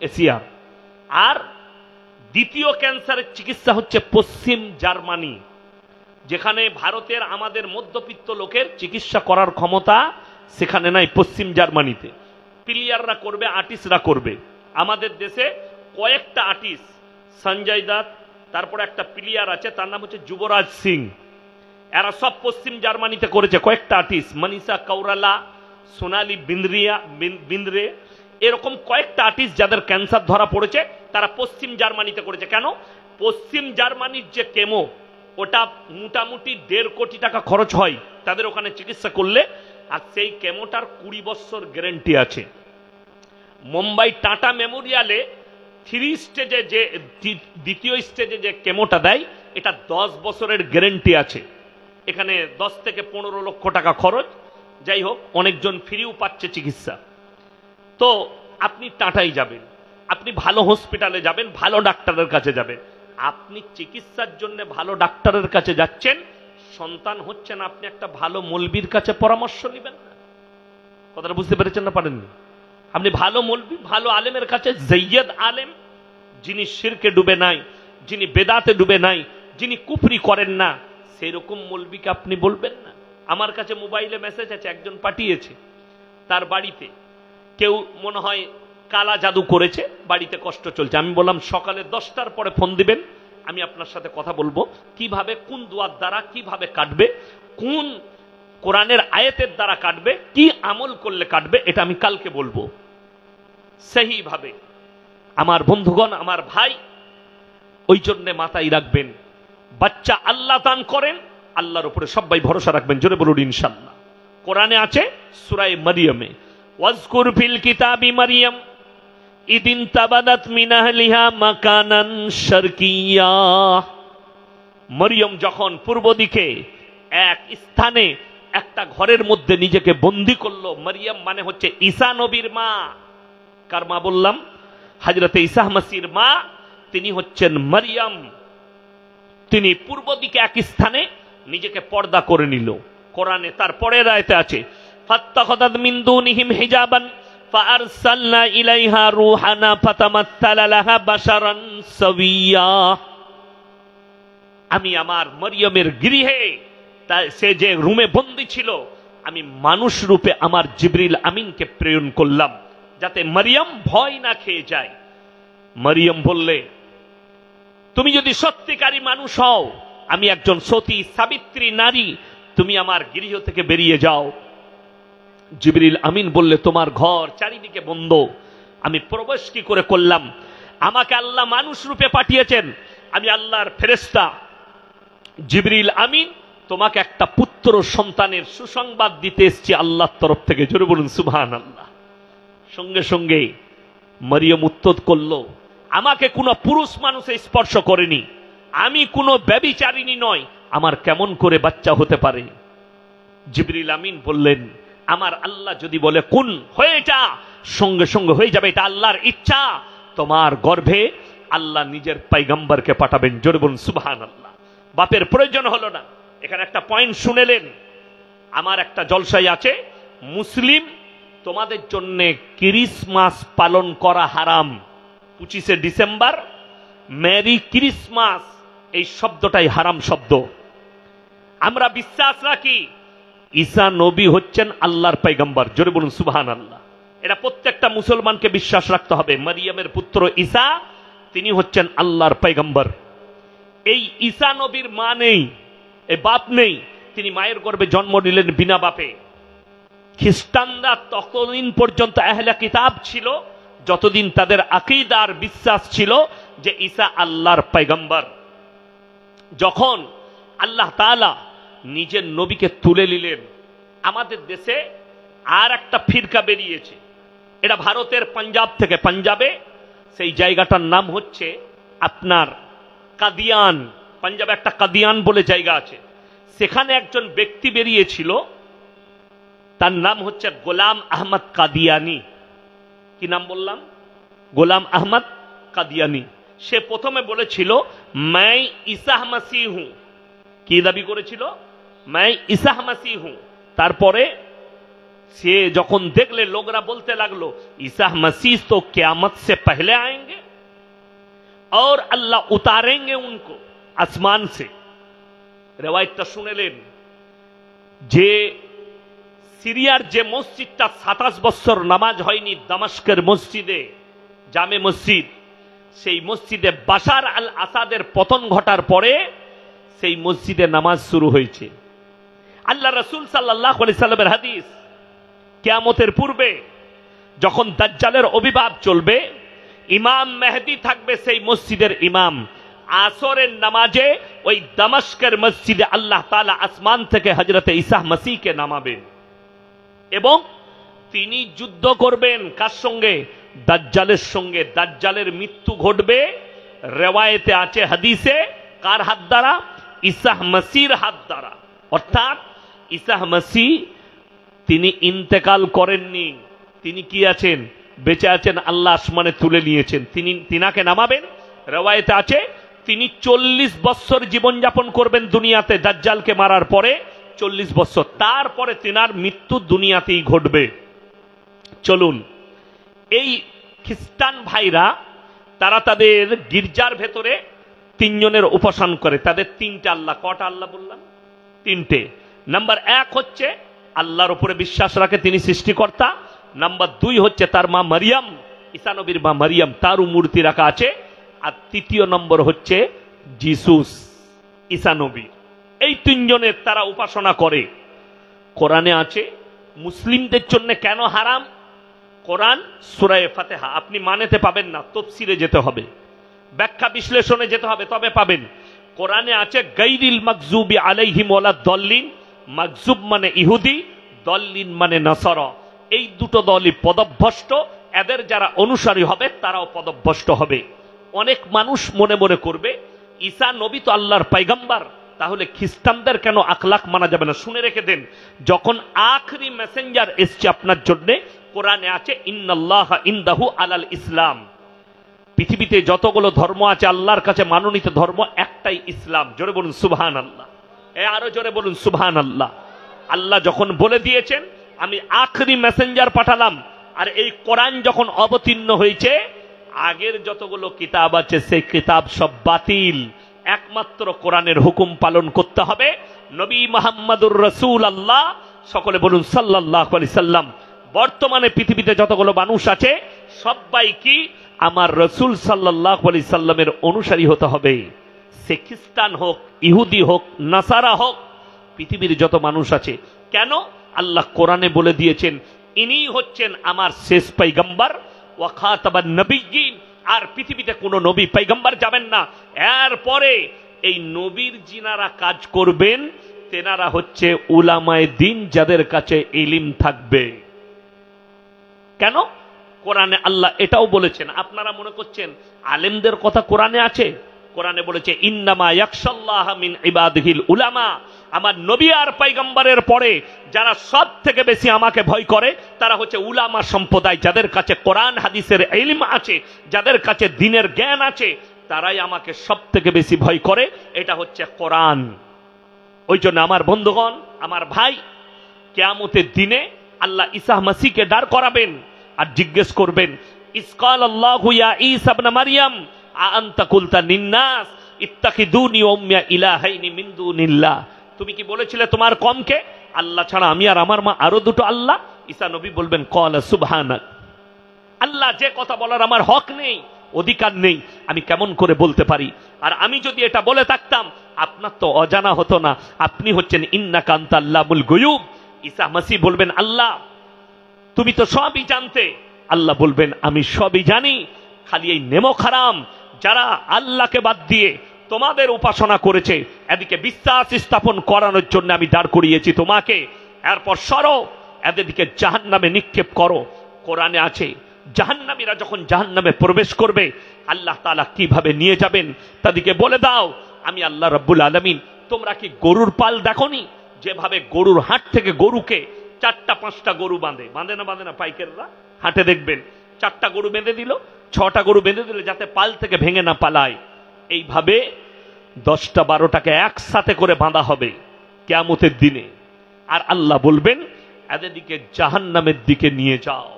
এশিয়ার। আর দ্বিতীয় ক্যান্সারের চিকিৎসা হচ্ছে পশ্চিম জার্মানি, যেখানে ভারতের আমাদের মধ্যবিত্ত লোকের চিকিৎসা করার ক্ষমতা সেখানে নাই, পশ্চিম জার্মানিতে। প্লেয়াররা করবে, আর্টিস্টরা করবে। আমাদের দেশে কয়েকটা আর্টিস্ট, সঞ্জয় দত্ত, তারপরে একটা প্লেয়ার আছে তার নাম হচ্ছে যুবরাজ সিং, এরা সব পশ্চিম জার্মানিতে করেছে। কয়েকটা আর্টিস্ট, মনীষা কৌরালা, সোনালি বিন্দ্রে, এরকম কয়েকটা আর্টিস্ট যাদের ক্যান্সার ধরা পড়েছে তারা পশ্চিম জার্মানিতে করেছে। কেন? পশ্চিম জার্মানির যে কেমো, ওটা মোটামুটি 1.5 কোটি টাকা খরচ হয় তাদের ওখানে চিকিৎসা করলে, আর সেই কেমোটার 20 বছর গ্যারান্টি আছে। মুম্বাই টাটা মেমোরিয়ালে 3 স্টেজে যে দ্বিতীয় স্টেজে যে কেমোটা দেয়, এটা 10 বছরের গ্যারান্টি আছে। এখানে 10 থেকে 15 লক্ষ টাকা খরচ। যাই হোক, অনেকজন ফ্রিও পাচ্ছে চিকিৎসা। তো আপনি টাটাই যাবেন, আপনি ভালো হসপিটালে যাবেন, ভালো ডাক্তারের কাছে যাবেন। আপনি চিকিৎসার জন্য ভালো ডাক্তারের কাছে যাচ্ছেন, সন্তান হচ্ছে না, আপনি একটা ভালো মৌলবীর কাছে পরামর্শ নেবেন না। কথাটা বুঝতে পেরেছেন না পারেননি? আপনি ভালো মৌলবী, ভালো আলেমের কাছে, সৈয়দ আলেম, যিনি শিরকে ডুবে নাই, যিনি বেদাতে ডুবে নাই, যিনি কুফরি করেন না, সেই রকম মৌলবীকে আপনি বলবেন না। আমার কাছে মোবাইলে মেসেজ আছে, একজন পাঠিয়েছে তার বাড়িতে কেউ মনে হয় কালা জাদু করেছে, বাড়িতে কষ্ট চলছে। আমি বললাম সকালে 10টার পরে ফোন দিবেন, আমি আপনার সাথে কথা বলবো কিভাবে, কোন দুয়ার দ্বারা কিভাবে কাটবে, কোন কোরআনের আয়াতের দ্বারা কাটবে, কি আমল করলে কাটবে, এটা আমি কালকে বলবো সেই ভাবে। আমার বন্ধুগণ, আমার ভাই, ওই জন্য মাথায় রাখবেন, বাচ্চা আল্লাহ দান করেন, আল্লাহর উপরে সবাই ভরসা রাখবেন। জোরে বলুন ইনশাআল্লাহ। কোরআনে আছে সূরা মরিয়মে, ওয়াজকুর ফিল কিতাবি মারিয়াম ইদিন তাবাদাত মিন আহলিহা মাকানান শারকিয়্যা। মরিয়ম যখন পূর্ব দিকে এক স্থানে একটা ঘরের মধ্যে নিজেকে বন্দী করলো। মরিয়ম মানে হচ্ছে ঈসা নবীর মা। কার মা বললাম? হযরতে ঈসা মসির মা। তিনি হচ্ছেন মরিয়ম। তিনি পূর্ব দিকে এক স্থানে নিজেকে পর্দা করে নিল। কোরআনে তার পরের আয়াতে আছে, ফাত্তাখাযাত মিন দুনিহিম হিজাবান ফাআরসালনা ইলাইহা রূহানা ফাতামাসসালা লাহা বাশারান সাওয়্যা। আমি আমার মরিয়মের গৃহে, সে যে রুমে বন্দী ছিল, আমি মানুষ রূপে আমার জিবরিল আমিনকে প্রেরণ করলাম, যাতে মরিয়ম ভয় না খেয়ে যায়। মরিয়ম বললে, তুমি যদি সত্যিকারী মানুষ হও, আমি একজন সতী সাবিত্রী নারী, তুমি আমার গৃহ থেকে বেরিয়ে যাও। জিবরিল আমিন বললে, তোমার ঘর চারিদিকে বন্ধ, আমি প্রবেশ কি করে করলাম? আমাকে আল্লাহ মানুষ রূপে পাঠিয়েছেন, আমি আল্লাহর ফেরেশতা জিবরিল আমিন, তোমাকে একটা পুত্র সন্তানের সুসংবাদ দিতে এসেছি আল্লাহর তরফ থেকে। জোরে বলুন সুবহানাল্লাহ। সঙ্গে সঙ্গে মরিয়ম উত্তর করলো, আমাকে কোনো পুরুষ মানুষে স্পর্শ করেনি, আমি কোনো ব্যভিচারিণী নয়, আমার কেমন করে বাচ্চা হতে পারে? জিবরিল আমিন বললেন, আমার আল্লাহ যদি বলে কুন, হয়ে যা, সঙ্গে সঙ্গে হয়ে যাবে, এটা আল্লাহর ইচ্ছা। তোমার গর্ভে আল্লাহ নিজের পয়গম্বরকে পাঠাবেন। জোরে বলুন সুবহানাল্লাহ। বাপের প্রয়োজন হলো না। এখানে একটা পয়েন্ট শুনেলেন, আমার একটা জলসাই আছে, মুসলিম তোমাদের জন্য ক্রিসমাস পালন করা হারাম। 25শে ডিসেম্বর, মেরি ক্রিসমাস, এই শব্দটাই হারাম শব্দ। আমরা বিশ্বাস রাখি ঈসা নবী হচ্ছেন আল্লাহর পয়গম্বর। জোরে বলুন সুবহানাল্লাহ। এটা প্রত্যেকটা মুসলমানকে বিশ্বাস রাখতে হবে। মারিয়ামের পুত্র ঈসা, তিনি হচ্ছেন আল্লাহর পয়গম্বর। এই ঈসা নবীর মা নেই, এই বাপ নেই, তিনি মায়ের গর্ভে জন্ম নিলেন বিনা বাপে। খ্রিস্টানরা ততদিন পর্যন্ত আহলে কিতাব ছিল যতদিন তাদের আকীদার বিশ্বাস ছিল যে ঈসা আল্লাহর পয়গম্বর। যখন আল্লাহ তাআলা নিজের নবীকে তুলে নিলেন, আমাদের দেশে আর একটা ফিরকা বেরিয়েছে। এটা ভারতের পাঞ্জাব থেকে, পাঞ্জাবে সেই জায়গাটার নাম হচ্ছে আপনার কাদিয়ান। পাঞ্জাবে একটা কাদিয়ান বলে জায়গা আছে, সেখানে একজন ব্যক্তি বেরিয়েছিল, তার নাম হচ্ছে গোলাম আহমদ কাদিয়ানি। কি নাম বললাম? গোলাম আহমদ কাদিয়ানি। সে প্রথমে বলেছিল मैं ঈসা মসিহ হুঁ। কি দাবি করেছিল? मैं ঈসা মসিহ হুঁ। তারপরে সে যখন দেখলে লোকরা বলতে লাগলো ঈসা मसीह तो क़यामत से पहले आएंगे और अल्लाह उतारेंगे उनको आसमान से। রেওয়ায়েতটা শুনেলেন যে সিরিয়ার যে মসজিদটা 27 বছর নামাজ হয়নি, দামাস্কের মসজিদে, জামে মসজিদ, সেই মসজিদে বাশার আল আসাদের পতন ঘটার পরে সেই মসজিদে নামাজ শুরু হয়েছে। আল্লাহ রাসূল সাল্লাল্লাহু আলাইহি সাল্লামের হাদিস, কিয়ামতের পূর্বে যখন দাজ্জালের আবির্ভাব চলবে, ইমাম মেহেদী থাকবে সেই মসজিদের ইমাম। আসরের নামাজে ওই দামাস্কের মসজিদে আল্লাহ তাআলা আসমান থেকে হযরতে ঈসা মসিহকে নামাবেন এবং তিনি যুদ্ধ করবেন কার সঙ্গে? দাজ্জালের সঙ্গে। দাজ্জালের মৃত্যু ঘটবে, রেওয়ায়েতে আছে হাদিসে, কার হাত দ্বারা? ঈসা মসিহর হাত দ্বারা। অর্থাৎ ঈসা মসিহ তিনি ইন্তেকাল করেননি, তিনি কি আছেন? বেঁচে আছেন, আল্লাহ আসমানে তুলে নিয়েছেন। তিনাকে নামাবেন। রেওয়ায়েতে আছে তিনি 40 বছর জীবনযাপন করবেন দুনিয়াতে, দাজ্জালকে মারার পরে 40 বছর, তারপরে তিনার মৃত্যু দুনিয়াতেই ঘটবে। চলুন, এই খ্রিস্টান ভাইরা তারা তাদের গির্জার ভেতরে তিনজনের উপাসনা করে। তাদের তিনটা আল্লাহ। কটা আল্লাহ বললাম? তিনটে। নাম্বার 1 হচ্ছে আল্লাহর উপরে বিশ্বাস রাখে তিনি সৃষ্টিকর্তা। নাম্বার 2 হচ্ছে তার মা মারিয়াম, ঈসা নবীর মা মারিয়াম, তারও মূর্তি রাখা আছে। আর তৃতীয় নম্বর হচ্ছে যিশুস, ঈসা নবী। এই তিনজনের তারা উপাসনা করে। কোরআনে আছে মুসলিমদের জন্য কেন হারাম? কোরআন সূরা ফাতিহা। আপনি মানেতে পাবেন না, তাফসীরে যেতে হবে, ব্যাখ্যা বিশ্লেষণে যেতে হবে, তবে পাবেন। কোরআনে আছে গায়রিল মাগজুবি আলাইহিম ওয়ালাদ দল্লিন। মাগজুব মানে ইহুদি, দল্লিন মানে নাসারা। এই দুটো দলই পদভ্রষ্ট, এদের যারা অনুসারী হবে তারাও পদভ্রষ্ট হবে। অনেক মানুষ মনে মনে করবে ঈসা নবী তো আল্লাহর পয়গম্বর, তাহলে খ্রিস্টানদের কেন আখলাক মানা যাবে না? শুনে রেখে দেন, যখন আখরি মেসেঞ্জার এসছে আপনার জন্য, কোরআনে আছে ইন্নাল্লাহা ইনদাহু আলাল ইসলাম। পৃথিবীতে যতগুলো ধর্ম আছে আল্লাহর কাছে মনোনীত ধর্ম একটাই ইসলাম। জোরে বলুন সুবহানাল্লাহ। আরো জোরে বলুন সুবহানাল্লাহ। আল্লাহ যখন বলে দিয়েছেন আমি আখরি মেসেঞ্জার পাঠালাম, আর এই কোরআন যখন অবতীর্ণ হয়েছে, আগের যতগুলো কিতাব আছে সেই কিতাব সব বাতিল। একমাত্র কোরআনের হুকুম পালন করতে হবে। নবী মুহাম্মদুর রাসূলুল্লাহ, সকলে বলুন সাল্লাল্লাহু আলাইহি সাল্লাম। বর্তমানে পৃথিবীতে যতগুলো মানুষ আছে সবাই কি আমার রাসূল সাল্লাল্লাহু আলাইহি সাল্লামের অনুসারী হতে হবে। সে খ্রিস্টান হোক, ইহুদি হোক, নাসারা হোক, পৃথিবীর যত মানুষ আছে। কেন? আল্লাহ কোরআনে বলে দিয়েছেন ইনি হচ্ছেন আমার শেষ পয়গম্বর ওয়া খাতাবান নবিয়্যিন। আর পৃথিবীতে কোনো নবী পয়গম্বর যাবেন না। এরপরে এই নবীর যিনারা কাজ করবেন তেনারা হচ্ছে উলামায়ে দ্বীন, যাদের কাছে ইলম থাকবে। কেন? কোরআনে আল্লাহ এটাও বলেছেন। আপনারা মনে করছেন আলেমদের কথা কোরআনে আছে? কোরআনে বলেছে ইন্নামা ইয়াখশাল্লাহ মিন ইবাদিহিল উলামা। আমার নবী আর পয়গম্বরের পরে যারা সব থেকে বেশি আমাকে ভয় করে তারা হচ্ছে উলামা সম্প্রদায়, যাদের কাছে কোরআন হাদিসের ইলম আছে, যাদের কাছে দ্বীনের জ্ঞান আছে, তারাই আমাকে সব থেকে বেশি ভয় করে। এটা হচ্ছে কোরআন। ওই জন্য আমার বন্ধুগণ, আমার ভাই, কিয়ামতের দিনে আল্লাহ ঈসা মসিহকে দাঁড় করাবেন আর জিজ্ঞেস করবেন ইসকালাল্লাহু ইয়া ঈসা ইবনে মারইয়াম আনতা কুলতা লিন্নাস ইত্তাখিদুনি ওয়া উম্মি ইলাহাইনি মিন দুনিল্লাহ। তুমি কি বলেছিলে তোমার কমকে আল্লাহ ছাড়া আমি আর আমার মা আরো দুটো আল্লাহ? ঈসা নবী বলবেন ক্বালা সুবহানাক, আল্লাহ যে কথা বলার আমার হক নেই, অধিকার নেই, আমি কেমন করে বলতে পারি? আর আমি যদি এটা বলে থাকতাম আপনার তো অজানা হতো না, আপনি হচ্ছেন ইন্নাকা আনতা আল্লামুল গুয়ুব। ঈসা মসিহ বলবেন আল্লাহ তুমি তো সবই জানতে। আল্লাহ বলবেন আমি সবই জানি, খালি এই নেমক হারাম যারা আল্লাহকে বাদ দিয়ে তোমাদের উপাসনা করেছে, এদিকে বিশ্বাস স্থাপন করানোর জন্য আমি দাঁড় করিয়েছি তোমাকে। এরপর সরো, এদেরকে জাহান্নামে নিক্ষেপ করো। কোরআনে আছে জাহান্নামীরা যখন জাহান্নামে প্রবেশ করবে আল্লাহ তাআলা কিভাবে নিয়ে যাবেন তাদেরকে বলে দাও আমি আল্লাহ রাব্বুল আলামিন। তোমরা কি গরুর পাল দেখোনি? যেভাবে গরুর হাট থেকে গরুকে 4টা 5টা গরু বাঁধে না পাইকাররা হাটে দেখবেন, 4টা গরু বেঁধে দিল, 6টা গরু বেঁধে দিল যাতে পাল থেকে ভেঙে না পালায়। এইভাবে 10টা 12টাকে একসাথে করে বাঁধা হবে কিয়ামতের দিনে। আর আল্লাহ বলবেন এদেরকে জাহান্নামের দিকে নিয়ে যাও।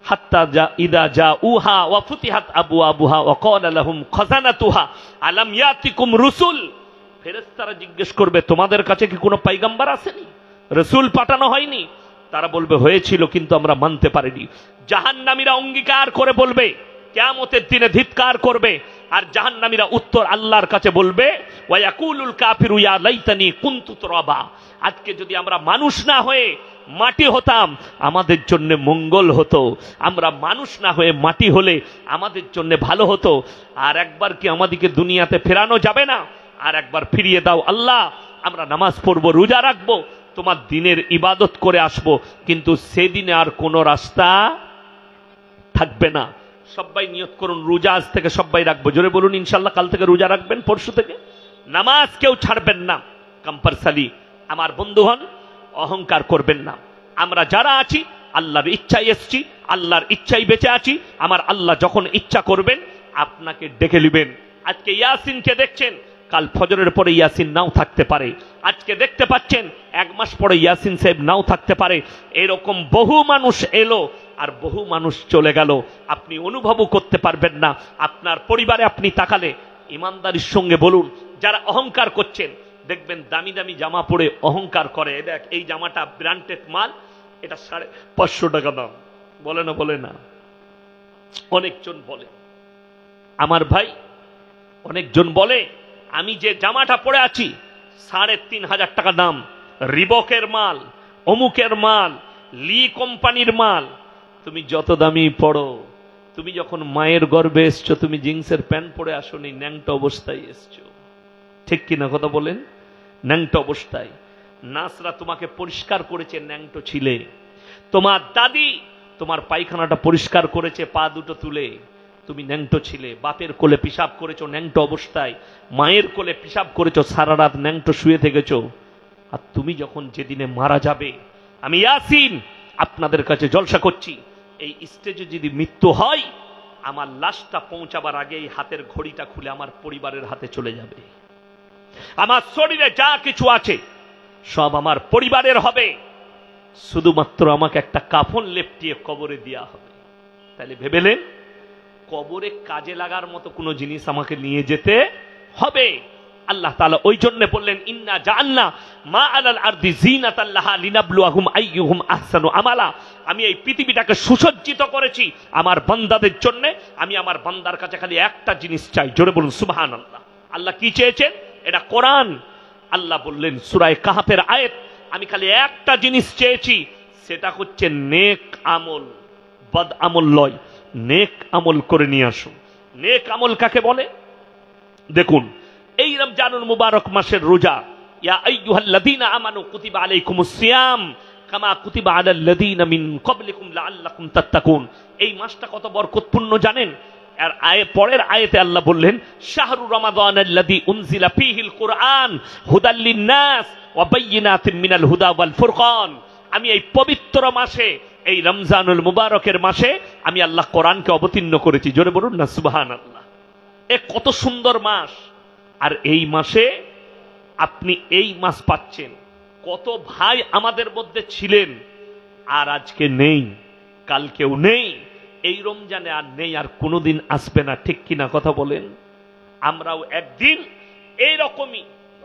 হাত্তা ইদা জাউহা ওয়া ফুতিহাত আবওয়াবুহা ওয়া ক্বালা লাহুম খাযানাতুহা আলাম ইয়াতিকুম রুসুল। ফেরেশতারা জিজ্ঞেস করবে, তোমাদের কাছে কি কোনো পয়গম্বর আসেনি, রাসূল পাঠানো হয়নি? তারা বলবে, হয়েছিল কিন্তু আমরা মানতে পারিনি। জাহান্নামীরা অঙ্গীকার করে বলবে, কিয়ামতের দিনে ধিক্কার করবে, আর জাহান্নামীরা উত্তর আল্লাহর কাছে বলবে, ওয়া ইয়াকুলুল কাফিরু ইয়া লাইতানি কুনতু তুরাবা। আজকে যদি আমরা মানুষ না হয়ে মাটি হতাম আমাদের জন্য মঙ্গল হতো, আমরা মানুষ না হয়ে মাটি হলে আমাদের জন্য ভালো হতো। আর একবার কি আমাদেরকে দুনিয়াতে ফেরানো যাবে না? আর একবার ফিরিয়ে দাও আল্লাহ, আমরা নামাজ পড়বো, রোজা রাখবো, তোমার দিনের ইবাদত করে আসবো, কিন্তু সেদিনে আর কোনো রাস্তা থাকবে না। সবাই নিয়ত করুন, রোজা আজ থেকে সবাই রাখবো। জোরে বলুন ইনশাল্লাহ। কাল থেকে রোজা রাখবেন, পরশু থেকে নামাজ কেউ ছাড়বেন না, কম্পালসারি। আমার বন্ধুগণ, অহংকার করবেন না। আমরা যারা আছি আল্লাহর ইচ্ছায় এসছি, আল্লাহর ইচ্ছায় বেঁচে আছি। আমার আল্লাহ যখন ইচ্ছা করবেন আপনাকে ডেকে নেবেন। আজকে ইয়াসিনকে দেখছেন, কাল ফজরের পরে ইয়াসিন নাও থাকতে পারে। আজকে দেখতে পাচ্ছেন, এক মাস পরে ইয়াসিন সাহেব নাও থাকতে পারে। এরকম বহু মানুষ এলো আর বহু মানুষ চলে গেল, আপনি অনুভবও করতে পারবেন না। আপনার পরিবারে আপনি তাকালে ইমানদারির সঙ্গে বলুন, যারা অহংকার করছেন দেখবেন দামি দামি জামা পরে অহংকার করে, দেখ এই জামাটা ব্র্যান্ডেড মাল, এটা 550 টাকা দাম, বলে না? বলে না? অনেকজন বলে আমার ভাই, অনেকজন বলে আমি যে জামাটা পরে আছি 3,500 টাকা দাম, রিবকের মাল, অমুকের মাল, লি কোম্পানির মাল। তুমি যত দামি পড়ো, তুমি যখন মায়ের গর্ভে এসছো তুমি জিন্সের প্যান্ট পরে আসোনি, ন্যাংটা অবস্থায় এসছো। ঠিক কিনা কথা বলেন? ন্যাংটা অবস্থায়। নাসরা তোমাকে পরিষ্কার করেছে, ন্যাংটো ছিলে। তোমার দাদি তোমার পায়খানাটা পরিষ্কার করেছে পা দুটো তুলে, তুমি ন্যাংটো ছিলে। বাপের কোলে পিশাব করেছো ন্যাংটো অবস্থায়, মায়ের কোলে পিশাব করেছো, সারা রাত ন্যাংটো শুয়ে থেকেছো। আর তুমি যখন যেদিনে মারা যাবে, আমি ইয়াসিন আপনাদের কাছে জলসা করছি, এই স্টেজে যদি মৃত্যু হয়, আমার লাশটা পৌঁছাবার আগে এই হাতের ঘড়িটা খুলে আমার পরিবারের হাতে চলে যাবে। আমার শরীরে যা কিছু আছে সব আমার পরিবারের হবে, শুধুমাত্র আমাকে একটা কাফন লেপটিয়ে কবরে দেওয়া হবে। তাহলে ভেবেলেন, কবরে কাজে লাগার মতো কোনো জিনিস আমাকে নিয়ে যেতে হবে। আল্লাহ তাআলা ওই জন্য বললেন, ইন্না জাআলনা মা আলাল আরদি জিনাতাল লাহা লিনাবলুয়াহুম আইয়ুহুম আহসানু আমালা। আমি এই পৃথিবীটাকে সুসজ্জিত করেছি আমার বান্দাদের জন্য। আমি আমার বান্দার কাছে খালি একটা জিনিস চাই। জোরে বলুন সুবহানাল্লাহ। আল্লাহ কি চেয়েছেন? এটা কোরআন। আল্লাহ বললেন সূরা কাহফের আয়াত, আমি খালি একটা জিনিস চেয়েছি, সেটা হচ্ছে নেক আমল। বদ আমল লয়, নেক আমল করে নিয়ে আসো। নেক আমল কাকে বলে? দেখুন, এই রমজানুল মুবারক মাসের রোজা, ইয়া আইয়ুহাল্লাযীনা আমানু কুতিবা আলাইকুমুস সিয়াম কামা কুতিবা আলাল্লাযীনা মিন ক্বাবলিকুম লাআল্লাকুম তাত্তাকুন। এই মাসটা কত বরকতপূর্ণ জানেন? আর পরের আয়াতে আল্লাহ বললেন, শাহরু রমাদানাল্লাযী উনজিলা ফীহিল কুরআন হুদাল লিন-নাস ওয়া বায়্যিনাতিন মিনাল হুদা ওয়াল ফুরকান। আমি এই পবিত্র মাসে, এই রমজানুল মুবারকের মাসে আমি আল্লাহ কোরআনকে অবতীর্ণ করেছি। জোরে বলুন না সুবহানাল্লাহ। এ কত সুন্দর মাস। আর এই মাসে আপনি এই মাস পাচ্ছেন। কত ভাই আমাদের মধ্যে ছিলেন আর আজকে নেই, কালকেও নেই, এই রমজানে আর নেই, আর কোনোদিন আসবে না। ঠিক কিনা কথা বলেন? আমরাও একদিন এইরকমই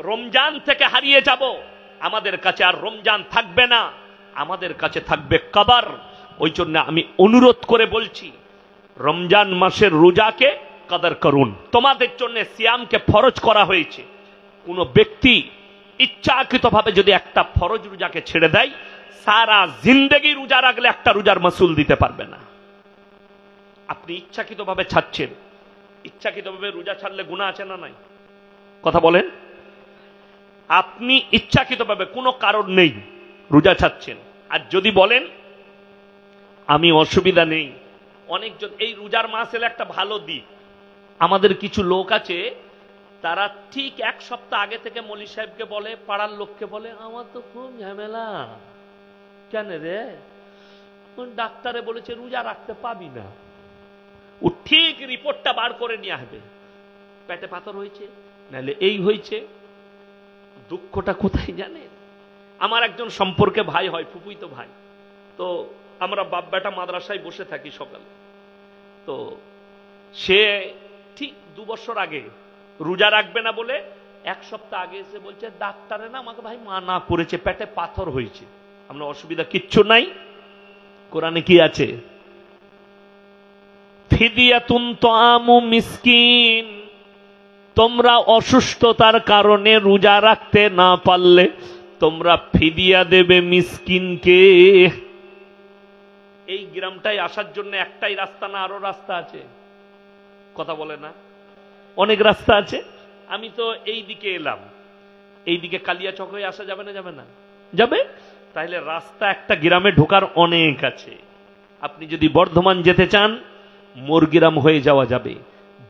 রমজান থেকে হারিয়ে যাব। আমাদের কাছে আর রমজান থাকবে না, আমাদের কাছে থাকবে কবর। ওই জন্য আমি অনুরোধ করে বলছি, রমজান মাসের রোজাকে কদর করুন। তোমাদের জন্য সিয়ামকে ফরজ করা হয়েছে। কোনো ব্যক্তি ইচ্ছাকৃতভাবে যদি একটা ফরজ রোজাকে ছেড়ে দেয়, সারা জিন্দেগি রোজা রাখলে একটা রোজার মাসুল দিতে পারবে না। আপনি ইচ্ছাকৃতভাবে ছাড়ছেন। ইচ্ছাকৃতভাবে রোজা ছাড়লে গুনাহ আছে না নাই? কথা বলেন। আপনি ইচ্ছাকৃতভাবে কোনো কারণ নেই রোজা ছাড়ছেন। আর যদি বলেন আমি অসুবিধা নেই, অনেকজন এই রোজার মাস এলে একটা ভালো দিক, আমাদের কিছু লোক আছে তারা ঠিক এক সপ্তাহ আগে থেকে মৌলী সাহেবকে বলে, পাড়ার লোককে বলে, আমার তো খুব ঝামেলা। কেন রে? ডাক্তারে বলেছে রোজা রাখতে পাবি না। ও ঠিক রিপোর্টটা বার করে নিয়ে আসবে, পেটে পাথর হয়েছে, নাহলে এই হয়েছে। দুঃখটা কোথায় জানেন? আমার একজন সম্পর্কে ভাই হয়, ফুপুই তো ভাই, তো আমরা বাপ বেটা মাদ্রাসায় বসে থাকি সকালে। তো সে ঠিক 2 বছর আগে রোজা রাখবে না বলে 1 সপ্তাহ আগে এসে বলছে ডাক্তারে না আমাকে ভাই মানা করেছে, পেটে পাথর হয়েছে। আমরা অসুবিধা কিচ্ছু নাই, কোরআনে কি আছে? ফিদিয়াতুন তাআমু মিসকিন, তোমরা অসুস্থতার কারণে রোজা রাখতে না পারলে তোমরা ফিদিয়া দেবে মিসকিনকে। এই গ্রামটায় আসার জন্য একটাই রাস্তা না আরো রাস্তা আছে? কথা বলে না, অনেক রাস্তা আছে। আমি তো এই দিকে এলাম, এই দিকে কালিয়াচক হয়ে আসা যাবে না? যাবে না? যাবে। তাহলে রাস্তা একটা গ্রামে ঢোকার অনেক আছে। আপনি যদি বর্ধমান যেতে চান মোরগ্রাম হয়ে যাওয়া যাবে,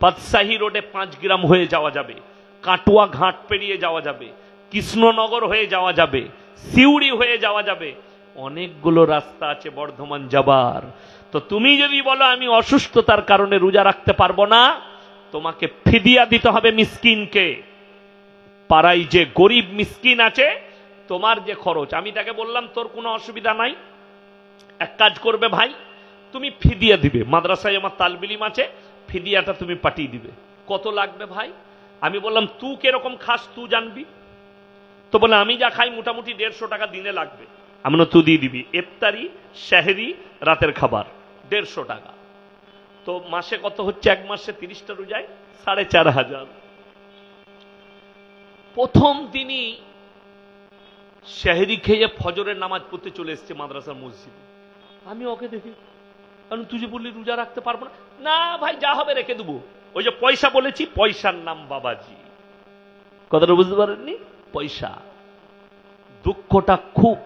বাদশাহী রোডে 5 গ্রাম হয়ে যাওয়া যাবে, কাটুয়া ঘাট পেরিয়ে যাওয়া যাবে, কৃষ্ণনগর হয়ে যাওয়া যাবে, সিউড়ি হয়ে যাওয়া যাবে, অনেকগুলো রাস্তা আছে বর্ধমান যাবার। তো তুমি যদি বলো আমি অসুস্থতার কারণে রোজা রাখতে পারবো না, তোমাকে ফিদিয়া দিতে হবে মিসকিনকে। পাড়ায় যে গরিব মিসকিন আছে, তোমার যে খরচ, আমি তাকে বললাম তোর কোনো অসুবিধা নাই, এক কাজ করবে ভাই, তুমি ফিদিয়া দিবে, মাদ্রাসায় আমার তালবিলিম আছে, ফিদিয়াটা তুমি পাঠিয়ে দিবে। কত লাগবে ভাই? আমি বললাম তুই কিরকম খাস তুই জানবি। তো বলে আমি যা খাই মোটামুটি 150 টাকা দিনে লাগবে। আমি তুই দিয়ে দিবি, ইফতারি, সেহরি, রাতের খাবার 150 টাকা। তো মাসে কত হচ্ছে? 1 মাসে 30টা রোজায় 4500। প্রথম দিনই সেহরি খেয়ে ফজরের নামাজ পড়তে চলে এসছে মাদ্রাসার মসজিদে। আমি ওকে দেখি, কারণ তুই যে বললি রোজা রাখতে পারবো না। না ভাই যা হবে রেখে দেবো, ওই যে পয়সা বলেছি, পয়সার নাম বাবাজি। কথাটা বুঝতে পারেননি? পয়সা। দুঃখটা খুব,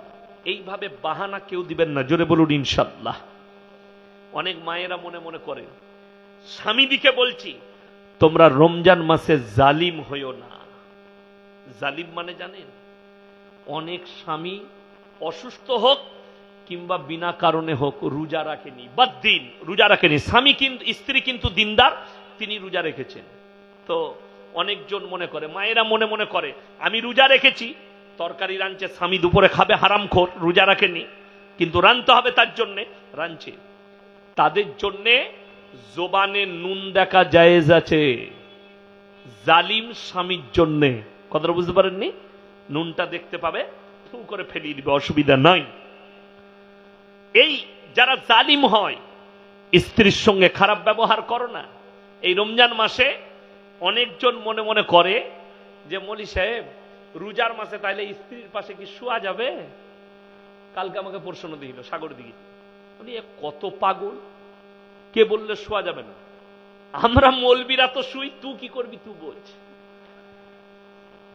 এইভাবে বাহানা কেউ দিবেন না, জোরে বলুন ইনশাআল্লাহ। অনেক মায়েরা মনে মনে করে, স্বামীদিকে বলছি তোমরা রমজান মাসে জালিম হইও না। জালিম মানে জানেন? অনেক স্বামী অসুস্থ হোক কিংবা বিনা কারণে হোক রোজা রাখেনি, বাদ্দিন রোজা রাখেনি, স্বামী কিন্তু, স্ত্রী কিন্তু দিনদার, তিনি রোজা রেখেছেন। তো অনেকজন মনে করে, মায়েরা মনে মনে করে আমি রোজা রেখেছি, তরকারি রাঁধছে, স্বামী দুপুরে খাবে হারামখোর, রোজা রাখেনি, কিন্তু রাঁধতে হবে তার জন্য, রাঁধছে। তাদের জন্য জবানে নুন দেখা জায়েজ আছে, জালিম স্বামীর জন্য। কথাটা বুঝতে পারেননি? নুনটা দেখতে পাবে, ফু করে ফেলিয়ে দিবে, অসুবিধা নাই। এই যারা জালিম হয়, স্ত্রীর সঙ্গে খারাপ ব্যবহার করো না। এই রমজান মাসে অনেকজন মনে মনে করে যে মলি সাহেব রোজার মাসে তাইলে স্ত্রীর পাশে কি শোয়া যাবে? কালকে আমাকে প্রশ্ন দিল সাগর দিকে, কত পাগল, কে বললে শোয়া যাবে না? আমরা মৌলবীরা তো শুই, তুই কি করবি তুই বলছ।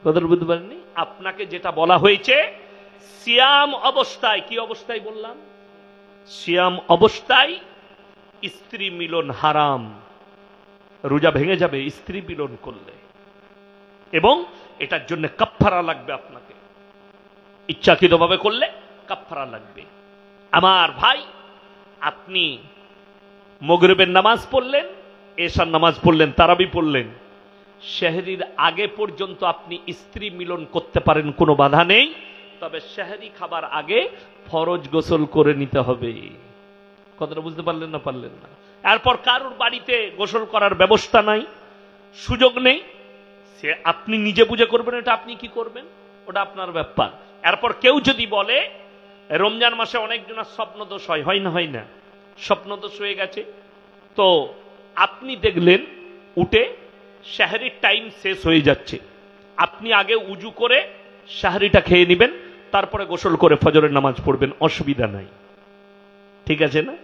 কথা বুঝতে পারেননি? আপনাকে যেটা বলা হয়েছে সিয়াম অবস্থায়, কি অবস্থায় বললাম? সিয়াম অবস্থায় স্ত্রী মিলন হারাম, রোজা ভেঙে যাবে স্ত্রী মিলন করলে, এবং এটার জন্য কাফফারা লাগবে। আপনাকে ইচ্ছাকৃতভাবে করলে কাফফারা লাগবে। আমার ভাই, আপনি মাগরিবের নামাজ পড়লেন, এশার নামাজ পড়লেন, তারাবি পড়লেন, সেহরির আগে পর্যন্ত আপনি স্ত্রী মিলন করতে পারেন, কোনো বাধা নেই। তবে সেহরি খাবার আগে ফরজ গোসল করে নিতে হবে। কথাটা বুঝতে পারলেন না? পারলেন না? এরপর কারোর বাড়িতে গোসল করার ব্যবস্থা নাই, সুযোগ নেই, সে আপনি নিজে বুঝে করবেন, এটা আপনি কি করবেন ওটা আপনার ব্যাপার। এরপর কেউ যদি বলে রমজান মাসে অনেকজনের স্বপ্নদোষ হয়, হয় না? হয় না? স্বপ্নদোষ হয়ে গেছে, তো আপনি দেখলেন উঠে সেহরির টাইম শেষ হয়ে যাচ্ছে, আপনি আগে উজু করে সেহরিটা খেয়ে নেবেন, তারপরে গোসল করে ফজরের নামাজ পড়বেন, অসুবিধা নাই। ঠিক আছে না?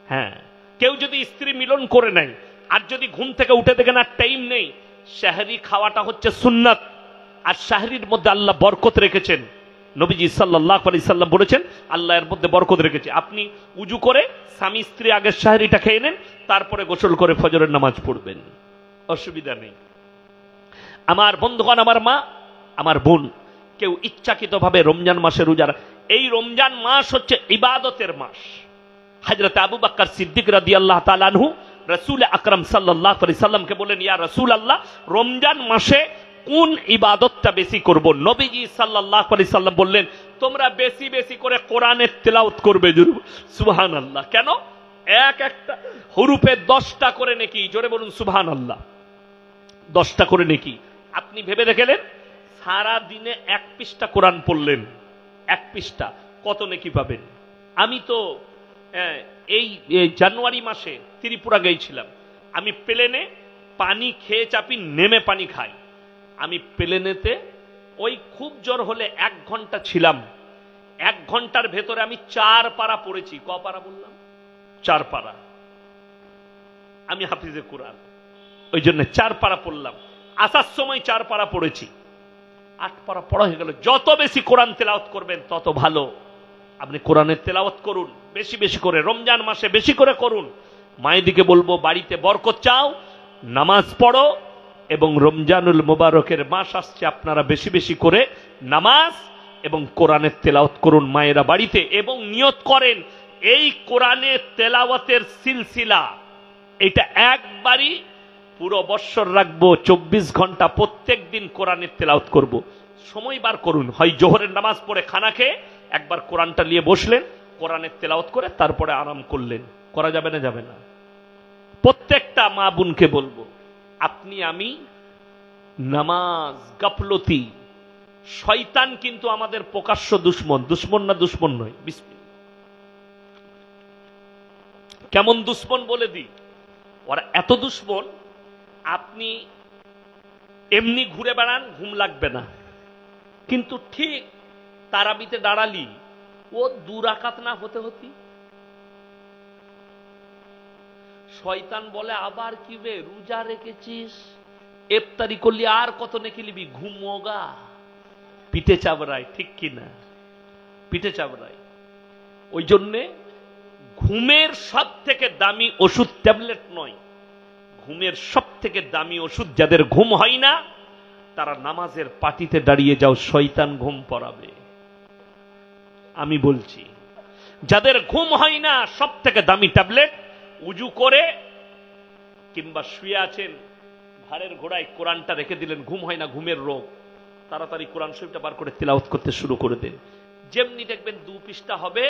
হ্যাঁ। কেউ যদি স্ত্রী মিলন করে নেয়, আর যদি ঘুম থেকে উঠে দেখেন আর টাইম নেই, সেহরি খাওয়াটা হচ্ছে সুন্নাত, আর সেহরির মধ্যে আল্লাহ বরকত রেখেছেন। নবীজি সাল্লাল্লাহু আলাইহি সাল্লাম বলেছেন আল্লাহ এর মধ্যে বরকত রেখেছে। আপনি উজু করে স্বামী স্ত্রী আগে সেহরিটা খেয়ে নেন, তারপরে গোসল করে ফজরের নামাজ পড়বেন, অসুবিধা নেই। আমার বন্ধুগণ, আমার মা, আমার বোন, কেউ ইচ্ছাকৃতভাবে রমজান মাসে রোজা, এই রমজান মাস হচ্ছে ইবাদতের মাস। হযরত আবু বকর সিদ্দিক রাদিয়াল্লাহু তাআলা আনহু রাসূল আকরাম সাল্লাল্লাহু আলাইহি সাল্লামকে বলেন, ইয়া রাসূলুল্লাহ, রমজান মাসে কোন ইবাদতটা বেশি করব? নবীজি সাল্লাল্লাহু আলাইহি সাল্লাম বললেন, তোমরা বেশি বেশি করে কোরআনের তেলাওয়াত করবে। সুবহানাল্লাহ। কেন? এক একটা হুরুফে 10টা করে নেকি। জোরে বলুন সুবহানাল্লাহ। 10টা করে নেকি। আপনি ভেবে দেখলেন, সারা দিনে 1 পৃষ্ঠা কোরআন পড়লেন, 1 পৃষ্ঠা, কত নেকি পাবেন? আমি তো এই জানুয়ারি মাসে ত্রিপুরা গিয়েছিলাম। আমি প্লেনে পানি খেয়ে চাপি, নেমে পানি খাই। আমি প্লেনেতে ওই খুব জোর হলে 1 ঘন্টা ছিলাম। 1 ঘন্টার ভেতরে আমি 4 পারা পড়েছি। ক পারা বললাম? 4 পারা। আমি হাফিজে কোরআন, ওই জন্য 4 পারা পড়লাম। আসার সময় 4 পারা পড়েছি। 8 পারা পড়া হয়ে গেল। যত বেশি কোরআন তেলাওয়াত করবেন তত ভালো। আপনি কোরআনের তেলাওয়াত করুন বেশি বেশি করে, রমজান মাসে বেশি করে করুন। মায়েদিকে বলবো, বাড়িতে বরকত চাও, নামাজ পড়ো, এবং রমজানুল মুবারকের মাস আসছে, আপনারা বেশি বেশি করে নামাজ এবং কোরআনের তেলাওয়াত করুন মায়েরা বাড়িতে। এবং নিয়ত করেন, এই কোরআনের তেলাওয়াতের সিলসিলা এটা একবারই পুরো বৎসর রাখবো। 24 ঘন্টা প্রত্যেক দিন কোরআনের তেলাওয়াত করব। সময় বার করুন, হয় জোহরের নামাজ পড়ে খানা খেয়ে একবার কোরআনটা নিয়ে বসলেন, কোরআনের তেলাওয়াত করে তারপরে আরাম করলেন। করা যাবে না? যাবে না? প্রত্যেকটা মা বোনকে বলবো, আপনি আমি নামাজ গাফলতি। শয়তান কিন্তু আমাদের প্রকাশ্য দুশ্মন। দুশ্মন না দুশ্মন নয়? কেমন দুশ্মন বলে দিই। ওরা এত দুশ্মন, আপনি এমনি ঘুরে বেড়ান, ঘুম লাগবে না, কিন্তু ঠিক তারাবিতে দাঁড়ালি, ও 2 রাকাত না হতে হতি শয়তান বলে, আবার কি বে, রোজা রেখেছিস, ইফতারি করলি, আর কত নেকি লিবি, ঘুমোগা। পিঠে চাবড়ায়, ঠিক কিনা? পিঠে চাবড়ায়। ওই জন্যে ঘুমের সব থেকে দামি ওষুধ ট্যাবলেট নয়, ঘুমের সব থেকে দামি ওষুধ, যাদের ঘুম হয় না তারা নামাজের পাটিতে দাঁড়িয়ে যাও, শয়তান ঘুম পড়াবে। আমি বলছি, যাদের ঘুম হয় না সব থেকে দামি ট্যাবলেট, উজু করে কিংবা শুয়ে আছেন, ঘাড়ের ঘোড়ায় কোরআনটা রেখে দিলেন, ঘুম হয় না, ঘুমের রোগ, তাড়াতাড়ি কোরআন শরীফটা বার করে তিলাওয়াত করতে শুরু করে দেন। যেমনি দেখবেন 2 পৃষ্ঠা হবে,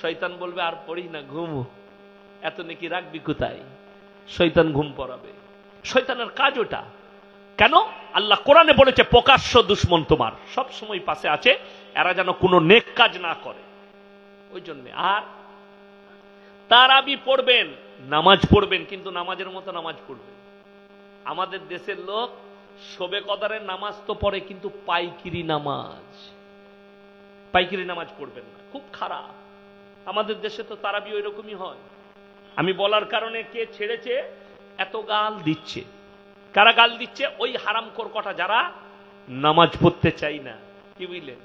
শয়তান বলবে আর পড়িস না, ঘুম, এত নাকি রাখবি কোথায়? শয়তান ঘুম পড়াবে। শয়তানের কাজ ওটা। কেন? আল্লাহ কোরআনে বলেছে, প্রকাশ্য দুশ্মন তোমার, সব সময় পাশে আছে, এরা যেন কোনো নেক কাজ না করে। ওই জন্য আর তারাবি পড়বেন, নামাজ পড়বেন, কিন্তু নামাজের মতো নামাজ পড়বেন। আমাদের দেশের লোক শবে কদরের নামাজ তো পড়ে, কিন্তু পাইকিরি নামাজ, পাইকিরি নামাজ পড়বেন না, খুব খারাপ। আমাদের দেশে তো তারাবি ওই রকমই হয়। আমি বলার কারণে কে ছেড়েছে, এত গাল দিচ্ছে। কারা গাল দিচ্ছে? ওই হারামখোর কটা, যারা নামাজ পড়তে চাই না। কি বুঝলেন?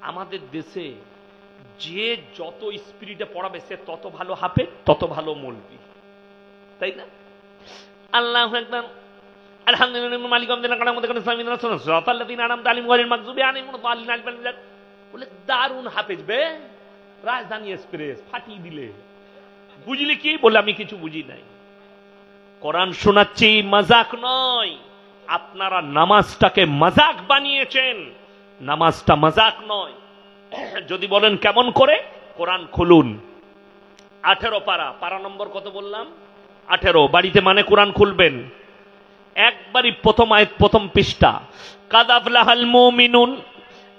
আমাদের দেশে যে যত স্পিরিটে পড়াবে সে তত ভালো হাফেজ, তত ভালো মৌলবি, তাই না? আল্লাহু আকবার, আলহামদুলিল্লাহ, মালিক আমদিনা কালাম মধ্যে কোন সামিনা সুন্নাহ সাল্লাল্লাযিনা আনআমতা আলাইহিম ওয়াল মাগযুবি আলাইহিম ওয়াল দালিন। বলে দারুন হাফেজ বে, রাজধানী এক্সপ্রেস ফাটিয়ে দিলে। বুঝলি কি? বলে আমি কিছু বুঝি নাই। কোরআন শোনাচ্ছি, মজাক নয়। আপনারা নামাজটাকে মজাক বানিয়েছেন, নামাজটা মজাক নয়। যদি বলেন কেমন করে, কোরআন খুলুন, 18 পারা, পারা নম্বর কত বললাম? 18। বাড়িতে মানে কোরআন খুলবেন, একবারই প্রথম আয়াত, প্রথম পৃষ্ঠা। কাদ আফলাহাল মুমিনুন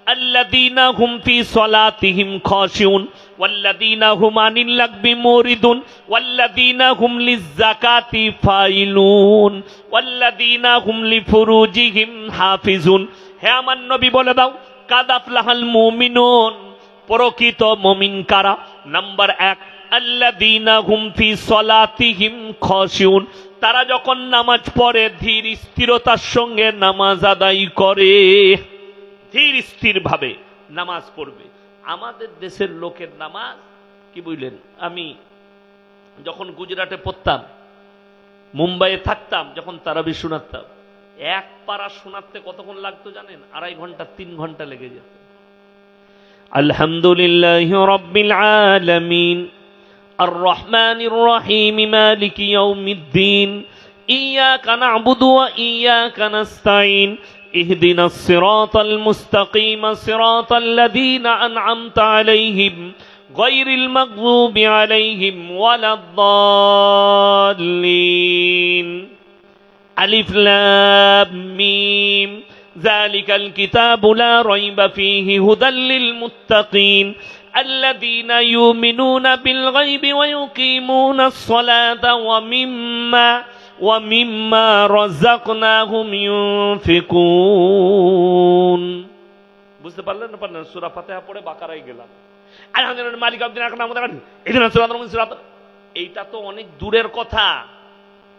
আল্লাযীনা হুম ফি সালাতিহিম খাশিউন ওয়াল্লাযীনা হুম আনিল লাগবি মুরিদুন ওয়াল্লাযীনা হুম লিয-যাকাতি ফাইলুন ওয়াল্লাযীনা হুম লিফুরুজিহিম হাফিজুন। হে আমার নবী বলে দাও, কাদ আফলাহাল মুমিনুন, প্রকৃত মুমিন কারা? নাম্বার 1, আল্লাযীনা হুম ফি সালাতিহিম খাশিউন, তারা যখন নামাজ পড়ে ধীর স্থিরতার সঙ্গে নামাজ আদায় করে, ধীর স্থির ভাবে নামাজ পড়বে। আমাদের দেশের লোকের নামাজ কি বুঝলেন? আমি যখন গুজরাটে পড়তাম, মুম্বাইয়ে থাকতাম, যখন তারাবি শোনাতাম, 1 পারা শোনাতে কতক্ষণ লাগতো জানেন? 2.5 ঘন্টা 3 ঘন্টা লেগে যেত। আলহামদুলিল্লাহি রাব্বিল আলামিন আর রহমানির রহিম মালিকি ইয়াউমিদ্দিন إياك نعبد وإياك نستعين اهدنا الصراط المستقيم صراط الذين أنعمت عليهم غير المغضوب عليهم ولا الضالين ألف لام ميم ذلك الكتاب لا ريب فيه هدى للمتقين الذين يؤمنون بالغيب ويقيمون الصلاة ومما رزقناهم ينفقون বুঝতে পারলেন না পারলেন সূরা ফাতিহা পড়ে বাকারায় গেলাম আলহামদুলিল্লাহ মালিক এইটা তো অনেক দূরের কথা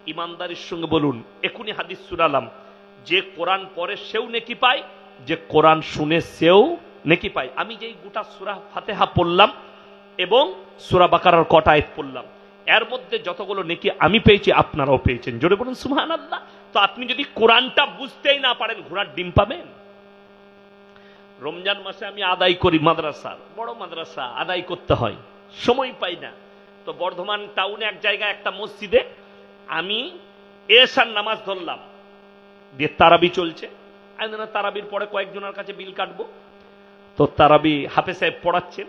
ইমানদারির সঙ্গে বলুন এখনই হাদিস শুনালাম যে কোরআন পড়ে সেও নেকি পায় যে কোরআন শুনে সেও নেকি পায় আমি যেই গোটা সূরা ফাতিহা পড়লাম এবং সূরা বাকারার কটা আয়াত পড়লাম এর মধ্যে যতগুলো নেকি আমি পেয়েছি আপনারাও পেয়েছেন জোরে বলুন সুবহানাল্লাহ তো আপনি যদি কোরআনটা বুঝতেই না পারেন ঘোড়ার ডিম পাবেন রমজান মাসে আমি আদায় করি মাদ্রাসার বড় মাদ্রাসা আদায় করতে হয় সময় পাই না তো বর্ধমান টাউনে এক জায়গায় একটা মসজিদে আমি এশার নামাজ ধরলাম দিয়ে তারাবি চলছে আমি না তারাবির পরে কয়েকজনের কাছে বিল কাটবো তো তারাবি হাফেজ সাহেব পড়াচ্ছেন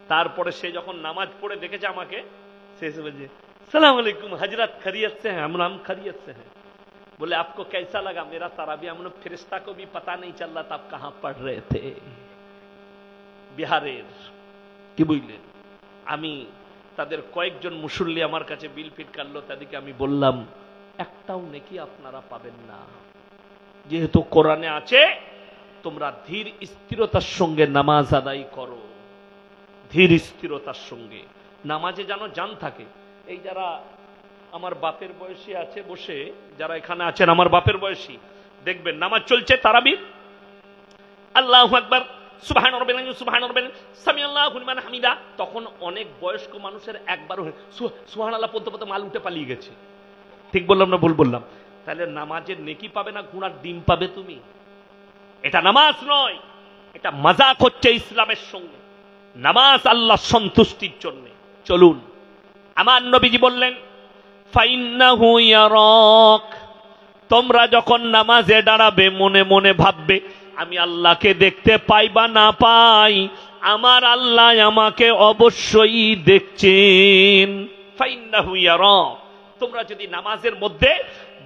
তারপরে সে যখন নামাজ পড়ে দেখেছে আমাকে সে বলছে সালাম আলাইকুম हजरत खैरियत से हैं हम खैरियत से हैं बोले आपको कैसा लगा मेरा ताराबी हमने फरिश्ता को भी पता नहीं चल रहा था आप कहां पढ़ रहे थे बिहारेर কি বুঝলেন আমি তাদের কয়েকজন মুসল্লি আমার কাছে বিল ফিট করলো তাদেরকে আমি বললাম একটাও নেকি আপনারা পাবেন না যেহেতু কোরআনে আছে তোমরা ধীর স্থিরতার সঙ্গে নামাজ আদায় করো ধীর স্থিরতার সঙ্গে নামাজে যেন জান থাকে এই যারা আমার বাপের বয়সী আছে বসে যারা এখানে আছেন আমার বাপের বয়সী দেখবেন নামাজ চলছে তারাবি আল্লাহু আকবার সুবহান রাব্বিল সুবহান রাব্বিল সামি আল্লাহু লিমান হামিদা তখন অনেক বয়স্ক মানুষের একবারও সুবহানাল্লাহ পড়তে পড়তে মাল উঠে পালিয়ে গেছে ঠিক বললাম না ভুল বললাম তাহলে নামাজের নেকি পাবে না ঘোড়ার ডিম পাবে তুমি এটা নামাজ নয় এটা মজাক হচ্ছে ইসলামের সঙ্গে নামাজ আল্লাহর সন্তুষ্টির জন্য চলুন আমার নবীজি বললেন ফাইন্নাহু ইয়ারাক তোমরা যখন নামাজে দাঁড়াবে মনে মনে ভাববে আমি আল্লাহকে দেখতে পাই বা না পাই আমার আল্লাহ আমাকে অবশ্যই দেখছেন ফাইন্নাহু ইয়ারাক তোমরা যদি নামাজের মধ্যে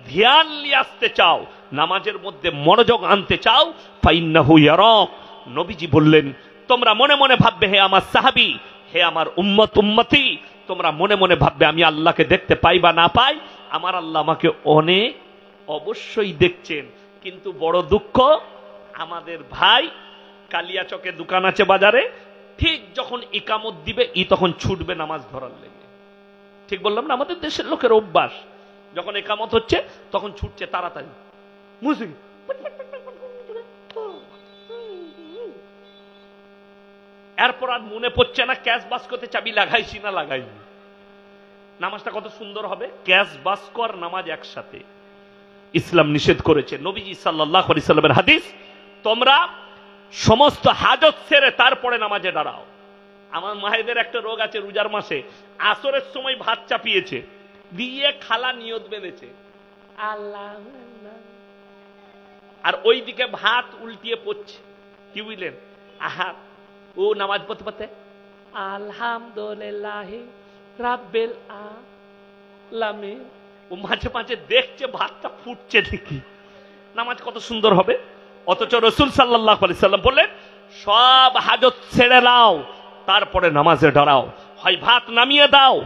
ধ্যান নিয়ে আসতে চাও নামাজের মধ্যে মনোযোগ আনতে চাও ফাইন্নাহু ইয়ারাক নবীজি বললেন তোমরা মনে মনে ভাববে হে আমার সাহাবী হে আমার উম্মতি তোমরা মনে মনে ভাববে আমি আল্লাহকে দেখতে পাই বা না পাই আমার আল্লাহ আমাকে অনেক অবশ্যই দেখছেন কিন্তু বড় দুঃখ আমাদের ভাই কালিয়াচকে দোকান আছে বাজারে ঠিক যখন ইকামত দিবে তখন ছুটবে নামাজ ধরার লেগে ঠিক বললাম না আমাদের দেশের লোকের অভ্যাস যখন ইকামত হচ্ছে তখন ছুটছে তাড়াতাড়ি মুসলিম এরপর আর মনে পড়ছে না ক্যাশ বাস্কতে চাবি লাগাইছি না লাগাইনি নামাজটা কত সুন্দর হবে ক্যাশ বাস্ক আর নামাজ একসাথে ইসলাম নিষেধ করেছে নবীজি সাল্লাল্লাহু আলাইহি সাল্লামের হাদিস তোমরা সমস্ত হাজত ছেড়ে তারপরে নামাজে দাঁড়াও আমার মায়েদের একটা রোগ আছে রোজার মাসে আসরের সময় ভাত চাপিয়েছে দিয়ে খালা নিয়ত বেঁধেছে আল্লাহ আর ওইদিকে ভাত উল্টিয়ে পড়ছে কি বুঝলেন আহা ও নামাজ পড়তে পড়তে আলহামদুলিল্লাহ রাব্বিল আলামিন ও মাঝে মাঝে দেখছে ভাতটা ফুটছে দেখি নামাজ কত সুন্দর হবে অথচ রাসূল সাল্লাল্লাহু আলাইহি সাল্লাম বললেন সব হাজত ছেড়ে নাও তারপরে নামাজে দাঁড়াও হয় ভাত নামিয়ে দাও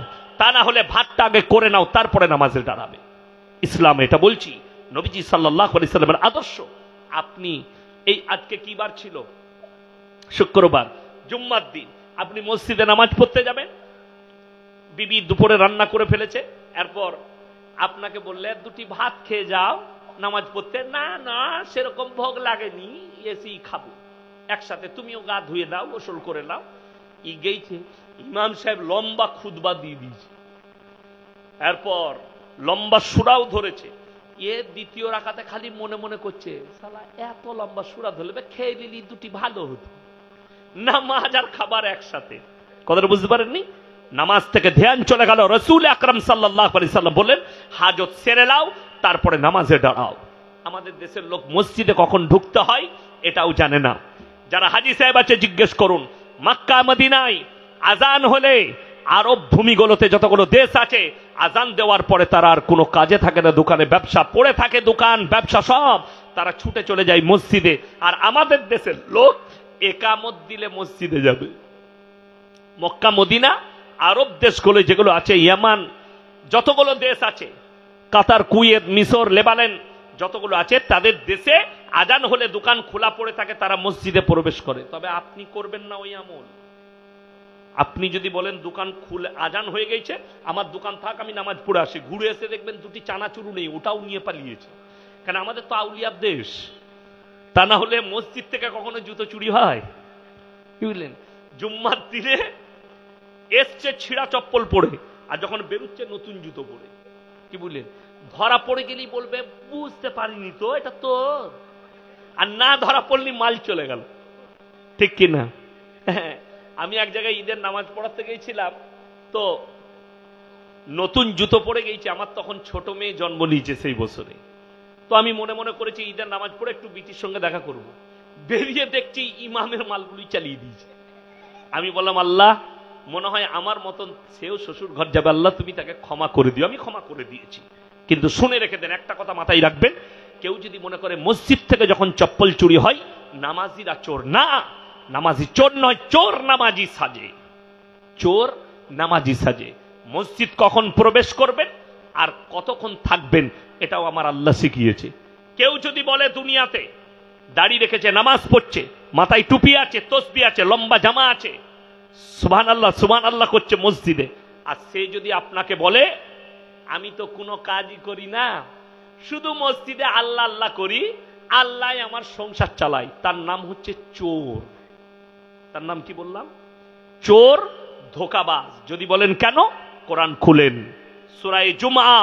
তা না হলে ভাতটা আগে করে নাও তারপরে নামাজে দাঁড়াবে ইসলাম এটা বলছি নবীজি সাল্লাল্লাহু আলাইহি সাল্লামের আদর্শ আপনি এই আজকে কি বার ছিল শুক্রবার জুম্মার দিন আপনি মসজিদে নামাজ পড়তে যাবেন বিবি দুপুরে রান্না করে ফেলেছে এরপর আপনাকে বললে দুটি ভাত খেয়ে যাও নামাজ পড়তে না না সেরকম ভোগ লাগেনি এসি খাবো একসাথে তুমিও গা ধুয়ে দাও গোসল করে নাও গেইছে ইমাম সাহেব লম্বা খুতবা দিয়ে দিয়েছে এরপর লম্বা সূরাও ধরেছে দ্বিতীয় রাকাতে খালি মনে মনে করছে শালা এত লম্বা সূরা ধরলে খেয়ে নিলি দুটি ভালো হতো নামাজ আর খাবার একসাথে কথাটা বুঝতে পারেননি নামাজ থেকে ধ্যান চলে গেল রাসূল আকরাম সাল্লাল্লাহু আলাইহি সাল্লাম বলেন হাজত সেরে নাও তারপরে নামাজে দাঁড়াও। আমাদের দেশের লোক মসজিদে কখন ঢুকতে হয় এটাও জানে না। যারা হাজী সাহেব আছে জিজ্ঞেস করুন, মক্কা মদিনায় আজান হলে আরব ভূমিগুলোতে যতগুলো দেশ আছে আজান দেওয়ার পরে তারা আর কোনো কাজে থাকে না, দোকানে ব্যবসা পড়ে থাকে, দোকান ব্যবসা সব তারা ছুটে চলে যায় মসজিদে। আর আমাদের দেশের লোক একামত দিলে মসজিদে যাবে। মক্কা মদিনা আরব দেশগুলো যেগুলো আছে, ইয়ামান যতগুলো দেশ আছে, কাতার, কুয়েত, মিশর, লেবানন যতগুলো আছে, তাদের দেশে আজান হলে দোকান খোলা পড়ে থাকে, তারা মসজিদে প্রবেশ করে। তবে আপনি করবেন না ওই আমল। আপনি যদি বলেন দোকান খুলে আজান হয়ে গেছে, আমার দোকান থাক, আমি নামাজ পড়ে আসি, ঘুরে এসে দেখবেন দুটি চানাচুরু নেই, ওটাও নিয়ে পালিয়েছে। কেন? আমাদের তো আউলিয়ার দেশ। তা না হলে মসজিদ থেকে কখনো জুতো চুরি হয়? বুঝলেন? জুম্মার দিনে এসছে ছিঁড়া চপ্পল পরে, আর যখন বেরোচ্ছে নতুন জুতো পরে। কি বললেন? ধরা পড়ে গেলেই বলবে বুঝতে পারিনি তো, এটা তো। আর না ধরা পড়লি মাল চলে গেল। ঠিক কিনা? আমি এক জায়গায় ঈদের নামাজ পড়াতে গেছিলাম, তো নতুন জুতো পরে গেছি। আমার তখন ছোট মেয়ে জন্ম নিয়েছে সেই বছরে। তো আমি মনে মনে করেছি ঈদের নামাজ পড়ে একটু বিটির সঙ্গে দেখা করব। বেরিয়ে দেখছি ইমামের মালগুলি চালিয়ে দিয়েছে। আমি বললাম, আল্লাহ, মনে হয় আমার মতন সেও শ্বশুর ঘর যাবে, আল্লাহ তুমি তাকে ক্ষমা করে দিও। আমি ক্ষমা করে দিয়েছি। কিন্তু শুনে রেখে দেন, একটা কথা মাথায় রাখবেন, কেউ যদি মনে করে মসজিদ থেকে যখন চপ্পল চুরি হয় নামাজিরা চোর, না, নামাজি চোর নয়, চোর নামাজি সাজে। চোর নামাজি সাজে। মসজিদ কখন প্রবেশ করবেন আর কতক্ষণ থাকবেন এটাও আমার আল্লাহ শিখিয়েছে। কেউ যদি বলে দুনিয়াতে দাড়ি রেখেছে, নামাজ পড়ছে, মাথায় টুপি আছে, তসবি আছে, লম্বা জামা আছে, সুবহানাল্লাহ সুবহানাল্লাহ করছে মসজিদে, আর সে যদি আপনাকে বলে আমি তো কোনো কাজই করি না, শুধু মসজিদে আল্লাহ আল্লাহ করি, আল্লাহ আমার সংসার চালাই, তার নাম হচ্ছে চোর। তার নাম কি বললাম? চোর, ধোঁকাবাজ। যদি বলেন কেন, কোরআন খুলেন, সূরা জুমআ,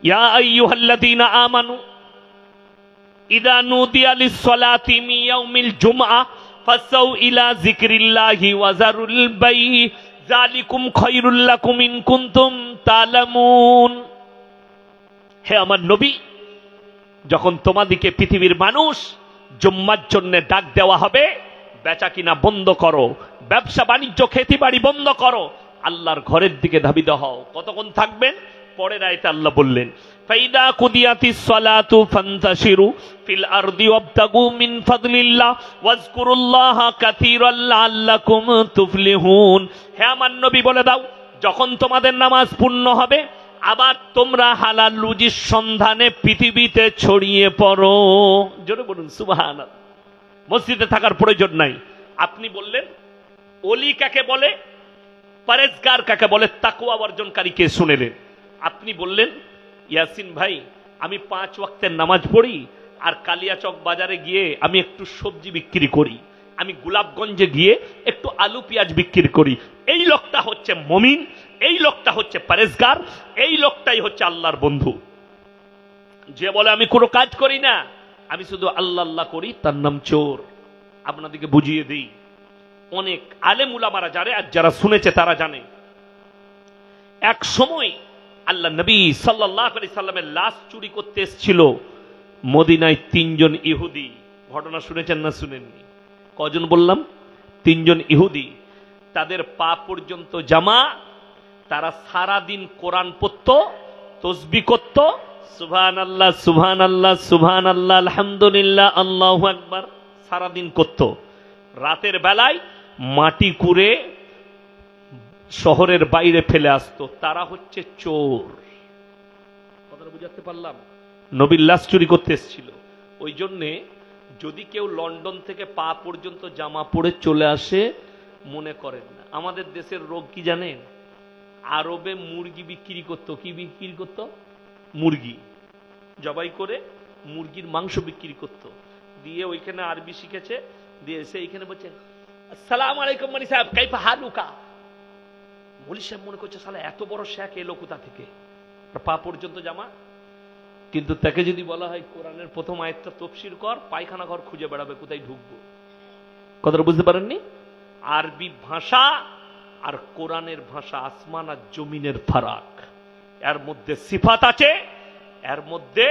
ইয়া আইয়ুহাল্লাযীনা আমানু ইযা নুদিয়া লিস-সালাতি মিন ইয়াউমিল জুমআ ফাসাউ ইলা যিকরিল্লাহি ওয়া যারুল বাই যালিকুম খায়রুল লাকুম ইন কুনতুম তা'লামুন। হে আমার নবী, যখন তোমাদিকে পৃথিবীর মানুষ জুম্মার জন্য ডাক দেওয়া হবে, বেচা কিনা বন্ধ করো, ব্যবসা বাণিজ্য খেতি বাড়ি বন্ধ করো, আল্লাহর ঘরের দিকে ধাবিত হও। কতক্ষণ থাকবেন? পরের আয়াতে আল্লাহ বললেন, ফাইদা কুদিয়াতিস সালাতু ফান্তাশিরু ফিল আরদি ওয়াবতাগু মিন ফাদলিল্লাহ ওয়াজকুরুল্লাহা কাসীরান লাআল্লাকুম তুফলিহুন। হে আমার নবী, বলে দাও, যখন তোমাদের নামাজ পূর্ণ হবে আবার তোমরা হালাল রুজির সন্ধানে পৃথিবীতে ছড়িয়ে পড়ো। জোরে বলুন সুবহানাল্লাহ। মসজিদে থাকার প্রয়োজন নাই। আপনি বললেন ওলি কাকে বলে, পরেজগার কাকে বলে, তাকওয়া অর্জনকারীকে শুনেলেন। আপনি বললেন ইয়াসিন ভাই, আমি 5 ওয়াক্তের নামাজ পড়ি, আর কালিয়াচক বাজারে গিয়ে আমি একটু সবজি বিক্রি করি, আমি গোলাপগঞ্জে গিয়ে একটু আলু পেঁয়াজ বিক্রি করি। এই লোকটা হচ্ছে মুমিন, এই লোকটা হচ্ছে পরেজগার, এই লোকটাই হচ্ছে আল্লাহর বন্ধু। যে বলে আমি কোনো কাজ করি না, আমি শুধু আল্লাহ আল্লাহ করি, তার নাম চোর। আপনাদেরকে বুঝিয়ে দিই, অনেক আলেম উলামারা জানে, আর যারা শুনেছে তারা জানে। এক সময় আল্লাহ নবী সাল্লাল্লাহু আলাইহি সাল্লামের লাশ চুরি করতে এসেছিল মদিনায় 3 জন ইহুদি। ঘটনা শুনেছেন না শুনেননি? কজন বললাম? 3 জন ইহুদি। তাদের পা পর্যন্ত জামা, তারা সারা দিন কোরআন পড়ত, তাসবিহ করত, সুবহানাল্লাহ সুবহানাল্লাহ সুবহানাল্লাহ আলহামদুলিল্লাহ আল্লাহু আকবার সারা দিন করত। রাতের বেলায় মাটি কুড়ে শহরের বাইরে ফেলে আসতো। তারা হচ্ছে চোর। কথাটা বুঝাতে পারলাম? নবীর লাশ চুরি করতে এসেছিল। ওই জন্যে যদি কেউ লন্ডন থেকে পা পর্যন্ত জামা পরে চলে আসে, মনে করেন না। আমাদের দেশের রোগ কি জানেন? আরবে মুরগি বিক্রি করত। কি বিক্রি করত? মুরগি জবাই করে মুরগির মাংস বিক্রি করত। দিয়ে ওইখানে আরবি শিখেছে, দিয়ে এসে এইখানে বলছে আসসালামু আলাইকুম মনি সাহেব, কাইফা হালুকা। মলি সাহেব মনে করছে শালা এত বড় শেখ এলো কোথা থেকে, পা পর্যন্ত জামা। কিন্তু তাকে যদি বলা হয় কোরআনের প্রথম আয়াতটা তাফসীর কর, পায়খানা ঘর খুঁজে বেড়াবে কোথায় ঢুকবো। কথাটা বুঝতে পারেননি? আরবি ভাষা আর কোরআনের ভাষা আসমান আর জমিনের ফারাক। এর মধ্যে সিফাত আছে, এর মধ্যে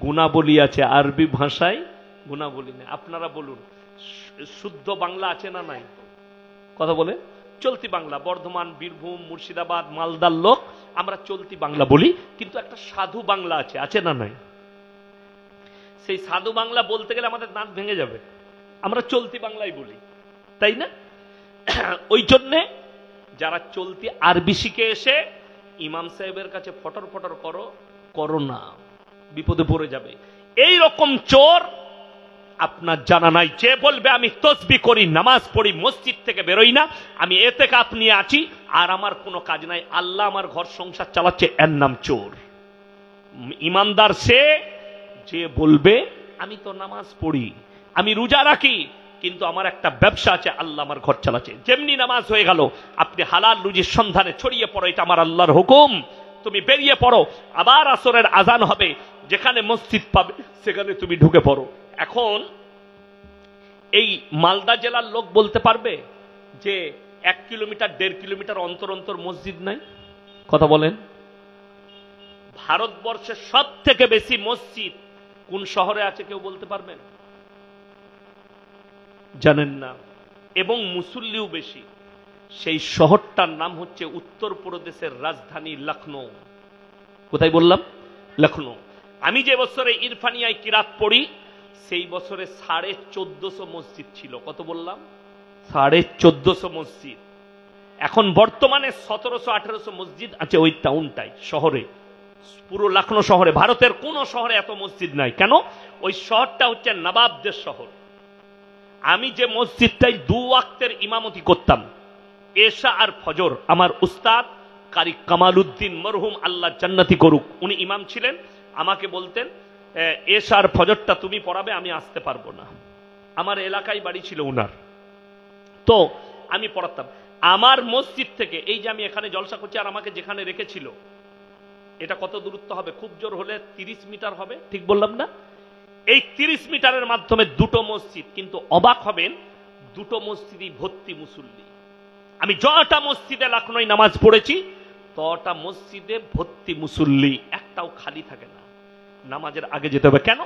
গুণাবলী আছে, আরবি ভাষায় গুণাবলী নেই। আপনারা বলুন, শুদ্ধ বাংলা আছে না নাই? কথা বলে চলতি বাংলা। বর্ধমান, বীরভূম, মুর্শিদাবাদ, মালদার লোক আমরা চলতি বাংলা বলি, কিন্তু একটা সাধু বাংলা আছে না নাই? সেই সাধু বাংলা বলতে গেলে আমাদের দাঁত ভেঙে যাবে। আমরা চলতি বাংলাই বলি, তাই না? ওই জন্যে যারা চলতি আরবি শিখে এসে ইমাম সাহেবের কাছে ফটর ফটর করো না, বিপদে পড়ে যাবে। এই রকম চোর আপনার জানা নাই। যে বলবে আমি তসবিহ করি, নামাজ পড়ি, মসজিদ থেকে বেরোই না, আমি ইতিকাফ নিয়ে আছি আর আমার কোনো কাজ নাই, আল্লাহ আমার ঘর সংসার চালাচ্ছে, এর নাম চোর। ইমানদার সে যে বলবে আমি তো নামাজ পড়ি, আমি রোজা রাখি, কিন্তু আমার একটা ব্যবসা আছে, আল্লাহ আমার ঘর চালাচ্ছে। যেমনি নামাজ হয়ে গেল, আপনি হালাল রুজির সন্ধানে ছড়িয়ে পড়ো, এটা আমার আল্লাহর হুকুম, তুমি বেরিয়ে পড়ো। আবার আসরের আজান হবে, যেখানে মসজিদ পাবে সেখানে তুমি ঢুকে পড়ো। এখন এই মালদা জেলার লোক বলতে পারবে যে 1 কিলোমিটার 1.5 কিলোমিটার অন্তর অন্তর মসজিদ নাই? কথা বলেন। ভারতবর্ষের সব থেকে বেশি মসজিদ কোন শহরে আছে কেউ বলতে পারবেন? জানেন না। এবং মুসল্লিও বেশি। সেই শহরটার নাম হচ্ছে উত্তরপ্রদেশের রাজধানী লখনৌ। কোথায় বললাম? লখনৌ। আমি যে বছরে ইরফানিয়ায় কিরাত পড়ি, সেই বছরে 1450 মসজিদ ছিল। কত বললাম? 1450 মসজিদ। এখন বর্তমানে 1700-1800 মসজিদ আছে ওই টাউনটাই, শহরে, পুরো লখনৌ শহরে। ভারতের কোন শহরে এত মসজিদ নাই। কেন? ওই শহরটা হচ্ছে নবাবদের শহর। আমি যে মসজিদটাই 2 ওয়াক্তের ইমামতি করতাম, এশা আর ফজর, আমার উস্তাদ কারি কামালউদ্দিন মরহুম, আল্লাহ জান্নাতি করুক, উনি ইমাম ছিলেন। আমাকে বলতেন এশা আর ফজরটা তুমি পড়াবে, আমি আসতে পারবো না। আমার এলাকায় বাড়ি ছিল উনার, তো আমি পড়াতাম। আমার মসজিদ থেকে, এই যে আমি এখানে জলসা করছি আর আমাকে যেখানে রেখেছিল, এটা কত দূরত্ব হবে? খুব জোর হলে 30 মিটার হবে, ঠিক বললাম না? এই 30 মিটারের মাধ্যমে 2টো মসজিদ, কিন্তু অবাক হবেন 2টো মসজিদই ভর্তি মুসল্লি। আমি যটা মসজিদে লখনৌ নামাজ পড়েছি, তটা মসজিদে ভর্তি মুসল্লি, একটাও খালি থাকে না। নামাজের আগে যেতে হবে। কেন?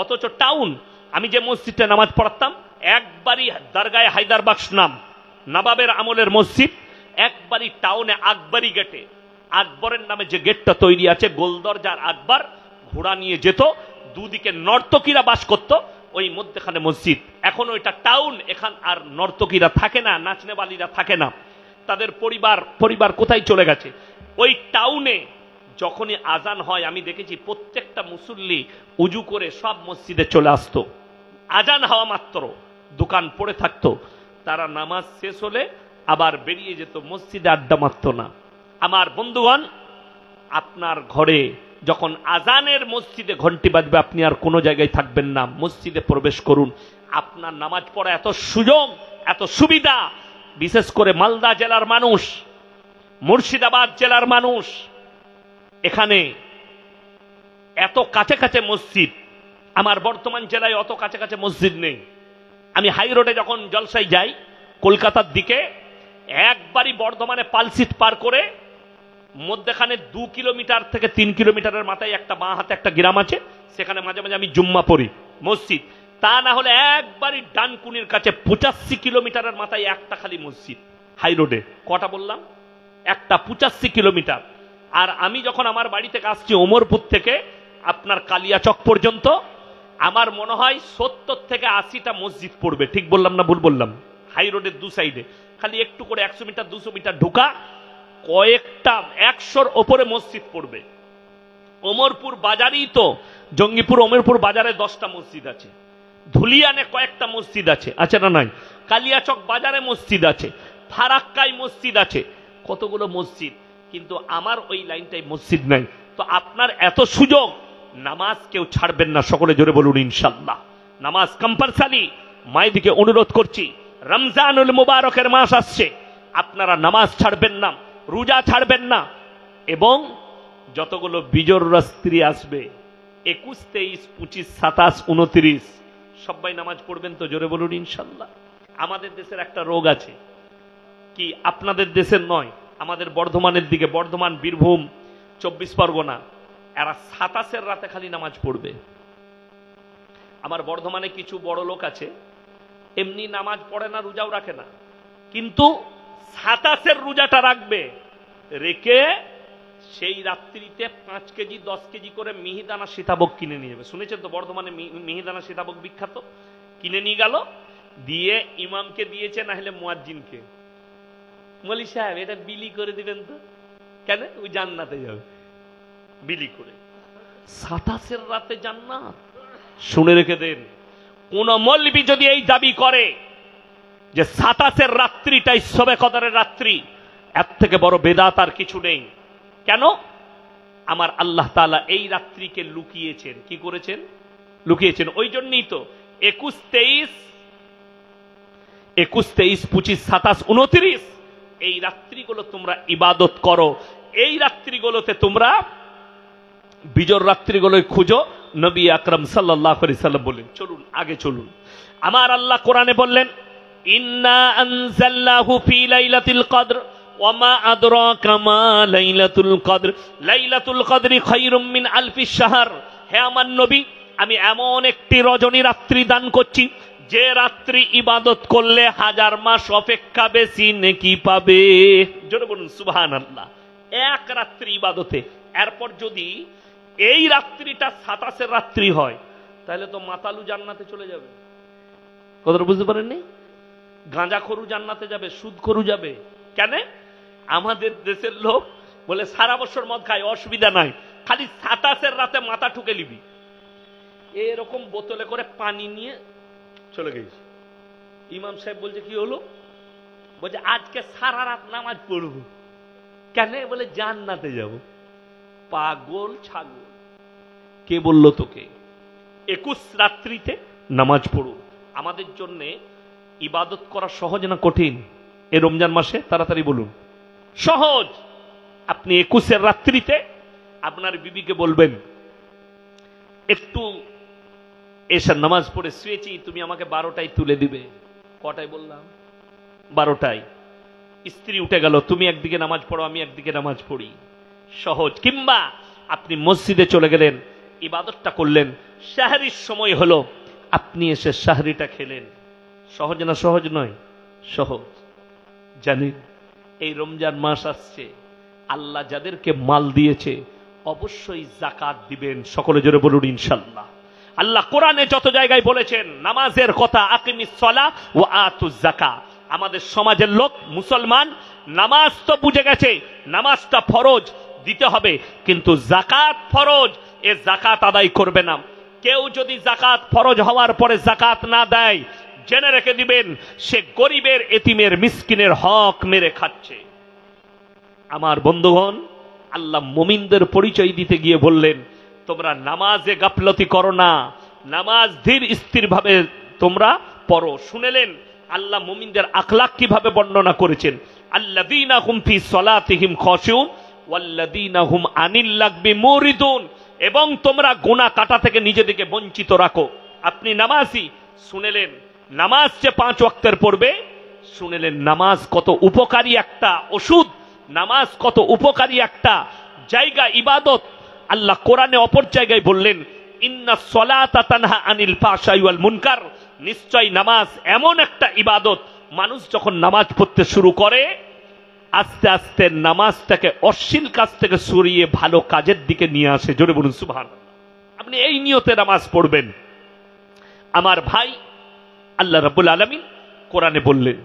অথচ টাউন, আমি যে মসজিদে নামাজ পড়তাম, একবারই দরগায়ে হায়দারবাক্স নাম, নবাবের আমলের মসজিদ, একবারই টাউনে আকবরী গেটে, আকবরের নামে যে গেটটা তৈরি আছে, গোলদরজার আকবর ঘোড়া নিয়ে যেত, দুদিকে নর্তকীরা বাস করত, ওই মধ্যখানে মসজিদ। এখন ওইটা টাউন, এখান আর নর্তকীরা থাকে না, নাচনেবালিরা থাকে না, তাদের পরিবার কোথায় চলে গেছে। ওই টাউনে যখনই আজান হয়, আমি দেখেছি প্রত্যেকটা মুসল্লি উজু করে সব মসজিদে চলে আসতো। আজান হওয়া মাত্র দোকান পড়ে থাকতো, তারা নামাজ শেষ হলে আবার বেরিয়ে যেত, মসজিদে আড্ডা মারত না। আমার বন্ধুগণ, আপনার ঘরে যখন আজানের মসজিদে ঘন্টি বাজবে, আপনি আর কোনো জায়গায় থাকবেন না, মসজিদে প্রবেশ করুন। আপনার নামাজ পড়া এত সুযোগ, এত সুবিধা। বিশেষ করে মালদা জেলার মানুষ, মুর্শিদাবাদ জেলার মানুষ, এখানে এত কাছে কাছে মসজিদ। আমার বর্তমান জেলায় অত কাছে কাছে মসজিদ নেই। আমি হাই রোডে যখন জলসায় যাই কলকাতার দিকে, একবারই বর্ধমানে পালসিট পার করে মধ্যখানে 2 কিলোমিটার থেকে 3 কিলোমিটারের মাথায় একটা বাঁ হাতে একটা গ্রাম আছে, সেখানে মাঝে মাঝে আমি জুম্মা পড়ি, মসজিদ। তা না হলে একবারই ডানকুনির কাছে 85 কিলোমিটারের মাথায় একটা খালি মসজিদ। হাই রোডে কটা বললাম? একটা, 85 কিলোমিটার। আর আমি যখন আমার বাড়ি থেকে আসছি ওমরপুর থেকে আপনার কালিয়াচক পর্যন্ত, আমার মনে হয় 70 থেকে 80টা মসজিদ পড়বে। ঠিক বললাম না ভুল বললাম? হাই রোডের 2 সাইডে খালি একটু করে 100 মিটার 200 মিটার ঢোকা, কয়েকটা 100-র ওপরে মসজিদ পড়বে। ওমরপুর বাজারেই তো, জঙ্গিপুর ওমরপুর বাজারে 10টা মসজিদ আছে, ধুলিয়ানে কয়েকটা মসজিদ আছে না নাই? কালিয়াচক বাজারে মসজিদ আছে, ফারাক্কায় মসজিদ আছে, কতগুলো মসজিদ। কিন্তু আমার ওই লাইনটাই মসজিদ নাই। তো আপনার এত সুযোগ, নামাজ কেউ ছাড়বেন না। সকলে জোরে বলুন ইনশাআল্লাহ। নামাজ কম্পালসারি। মায়েদিকে অনুরোধ করছি, রমজানুল মুবারকের মাস আসছে, আপনারা নামাজ ছাড়বেন না, রোজা ছাড়বেন না। এবং যতগুলো বিজোড় স্ত্রী আসবে, 21, 23, 25, 27, 29, সবাই নামাজ পড়বেন তো? জোরে বলুন ইনশাআল্লাহ। আমাদের দেশের একটা রোগ আছে, কি আপনাদের দেশের নয়, আমাদের বর্ধমানের দিকে, বর্ধমান, বীরভূম, 24 পরগনা, এরা 27 রাতে খালি নামাজ পড়বে। আমার বর্ধমানে কিছু বড় লোক আছে, এমনি নামাজ পড়ে না, রোজাও রাখে না, কিন্তু 27 রোজাটা রাখবে, রেখে সেই রাত্রিতে 5 কেজি 10 কেজি করে মিহিদানা সীতাভোগ কিনে নিয়ে যাবে। শুনেছেন তো বর্ধমানে মিহিদানা সীতাভোগ বিখ্যাত। কিনে নিয়ে গেল, দিয়ে ইমামকে দিয়েছে, না হলে মুয়াজ্জিনকে, মৌলী সাহেব এটা বিলি করে দিবেন তো। কেন? ওই জান্নাতে যাবে বিলি করে। 27 রাতে জান্নাত। শুনে রেখে দেন, কোন মৌলবি যদি এই দাবি করে যে 27 রাত্রিটাই শবে কদরের রাত্রি, এর থেকে বড় বেদাত আর কিছু নেই। কেন? আমার আল্লাহ তাআলা এই রাত্রিকে লুকিয়েছেন। কি করেছেন? লুকিয়েছেন। ওই জন্যই তো 21, 23, 25, 27, 29 এই রাত্রিগুলো তোমরা ইবাদত করো। এই রাত্রিগুলোতে তোমরা বিজর রাত্রিগুলোই খুঁজো। নবী আকরাম সাল্লাল্লাহু আলাইহি সাল্লাম বললেন, চলুন আগে চলুন। আমার আল্লাহ কোরআনে বললেন, ইন্না আনজালনাহু ফি লাইলাতুল কদর ওয়া মা আদরাকা মা লাইলাতুল কদর লাইলাতুল কদরি খায়রুম মিন আলফি শাহর। হে আমার নবী, আমি এমন একটি রজনী রাত্রি দান করছি যে রাত্রি ইবাদত করলে 1000 মাস অপেক্ষা বেশি নেকি পাবে। জোরে বলুন সুবহানাল্লাহ। এক রাত্রি ইবাদতে। এরপর যদি এই রাত্রিটা 27 রাত্রি হয়, তাহলে তো মাতালু জান্নাতে চলে যাবে। কথাটা বুঝতে পারেননি? গাঁজাখোরু জান্নাতে যাবে, সুদখোরু যাবে। কেন? আমাদের দেশের লোক বলে সারা বছর মদ খায়, অসুবিধা নাই, খালি 27 রাতে মাথা ঠুকে নিবি। এরকম বোতলে করে পানি নিয়ে চলে গেছে। ইমাম সাহেব বলছে কি হলো? বলছে আজকে সারা রাত নামাজ পড়বো। কেন? বলে জান্নাতে যাব। পাগল ছাগল, কে বললো তোকে? 21 রাত্রিতে নামাজ পড়ুন। আমাদের জন্য ইবাদত করা সহজ না কঠিন? এই রমজান মাসে তাড়াতাড়ি বলুন। সহজ। আপনি 21 রাত্রিতে আপনার বিবিকে বলবেন, একটু এসার নামাজ পড়ে শুয়েছি, তুমি আমাকে 12টায় তুলে দিবে। কটায় বললাম? 12টায়। স্ত্রী উঠে গেল, তুমি একদিকে নামাজ পড়ো, আমি একদিকে নামাজ পড়ি। সহজ। কিংবা আপনি মসজিদে চলে গেলেন, ইবাদতটা করলেন, সাহরির সময় হলো, আপনি এসে সাহরিটা খেলেন। সহজ না সহজ নয়? সহজ। জানেন এই রমজান মাস আসছে, আল্লাহ যাদেরকে মাল দিয়েছে অবশ্যই যাকাত দিবেন। সকলে জোরে বলুন ইনশাআল্লাহ। আল্লাহ কোরআনে যত জায়গায় বলেছেন নামাজের কথা, আকিমিস সালাহ ওয়া আতুজ যাকাত। আমাদের সমাজের লোক মুসলমান নামাজ তো বুঝে গেছে, নামাজটা ফরজ, দিতে হবে, কিন্তু যাকাত ফরজ, এ যাকাত আদায় করবে না। কেউ যদি যাকাত ফরজ হওয়ার পরে যাকাত না দেয়, জেনে রেখে দিবেন সে গরিবের, এতিমের, মিসকিনের হক মেরে খাচ্ছে। আমার বন্ধুগণ, আল্লাহ মুমিনদের পরিচয় দিতে গিয়ে বললেন, তোমরা নামাজে গাফলতি করো না, নামাজ ধীর স্থির ভাবে তোমরা পড়ো। শুনেলেন আল্লাহ মুমিনদের আখলাক কিভাবে বর্ণনা করেছেন? আল্লাযীনা হুম ফি সলাতিহিম খাশিউন ওয়াল্লাযীনা হুম আনিল লাগবি মুরিদুন। এবং তোমরা গুনাহ কাটা থেকে নিজেদেরকে বঞ্চিত রাখো। আপনি নামাজি, শুনেলেন নামাজ যে 5 ওয়াক্তের পড়বে, শুনেলেন নামাজ কত উপকারী একটা ওষুধ, নামাজ কত উপকারী একটা জায়গা, ইবাদত। আল্লাহ কোরআনে অপর জায়গায় বললেন, ইন্নাস সালাতা তানহা আনিল ফাহশাই ওয়াল মুনকার। নিশ্চয় নামাজ এমন একটা ইবাদত, মানুষ যখন নামাজ পড়তে শুরু করে, আস্তে আস্তে নামাজটাকে অশ্লীল কাজ থেকে সরিয়ে ভালো কাজের দিকে নিয়ে আসে। জোরে বলুন সুবহানাল্লাহ। আপনি এই নিয়তে নামাজ পড়বেন। আমার ভাই, আল্লাহ রাব্বুল আলামিন কোরআনে বললেন,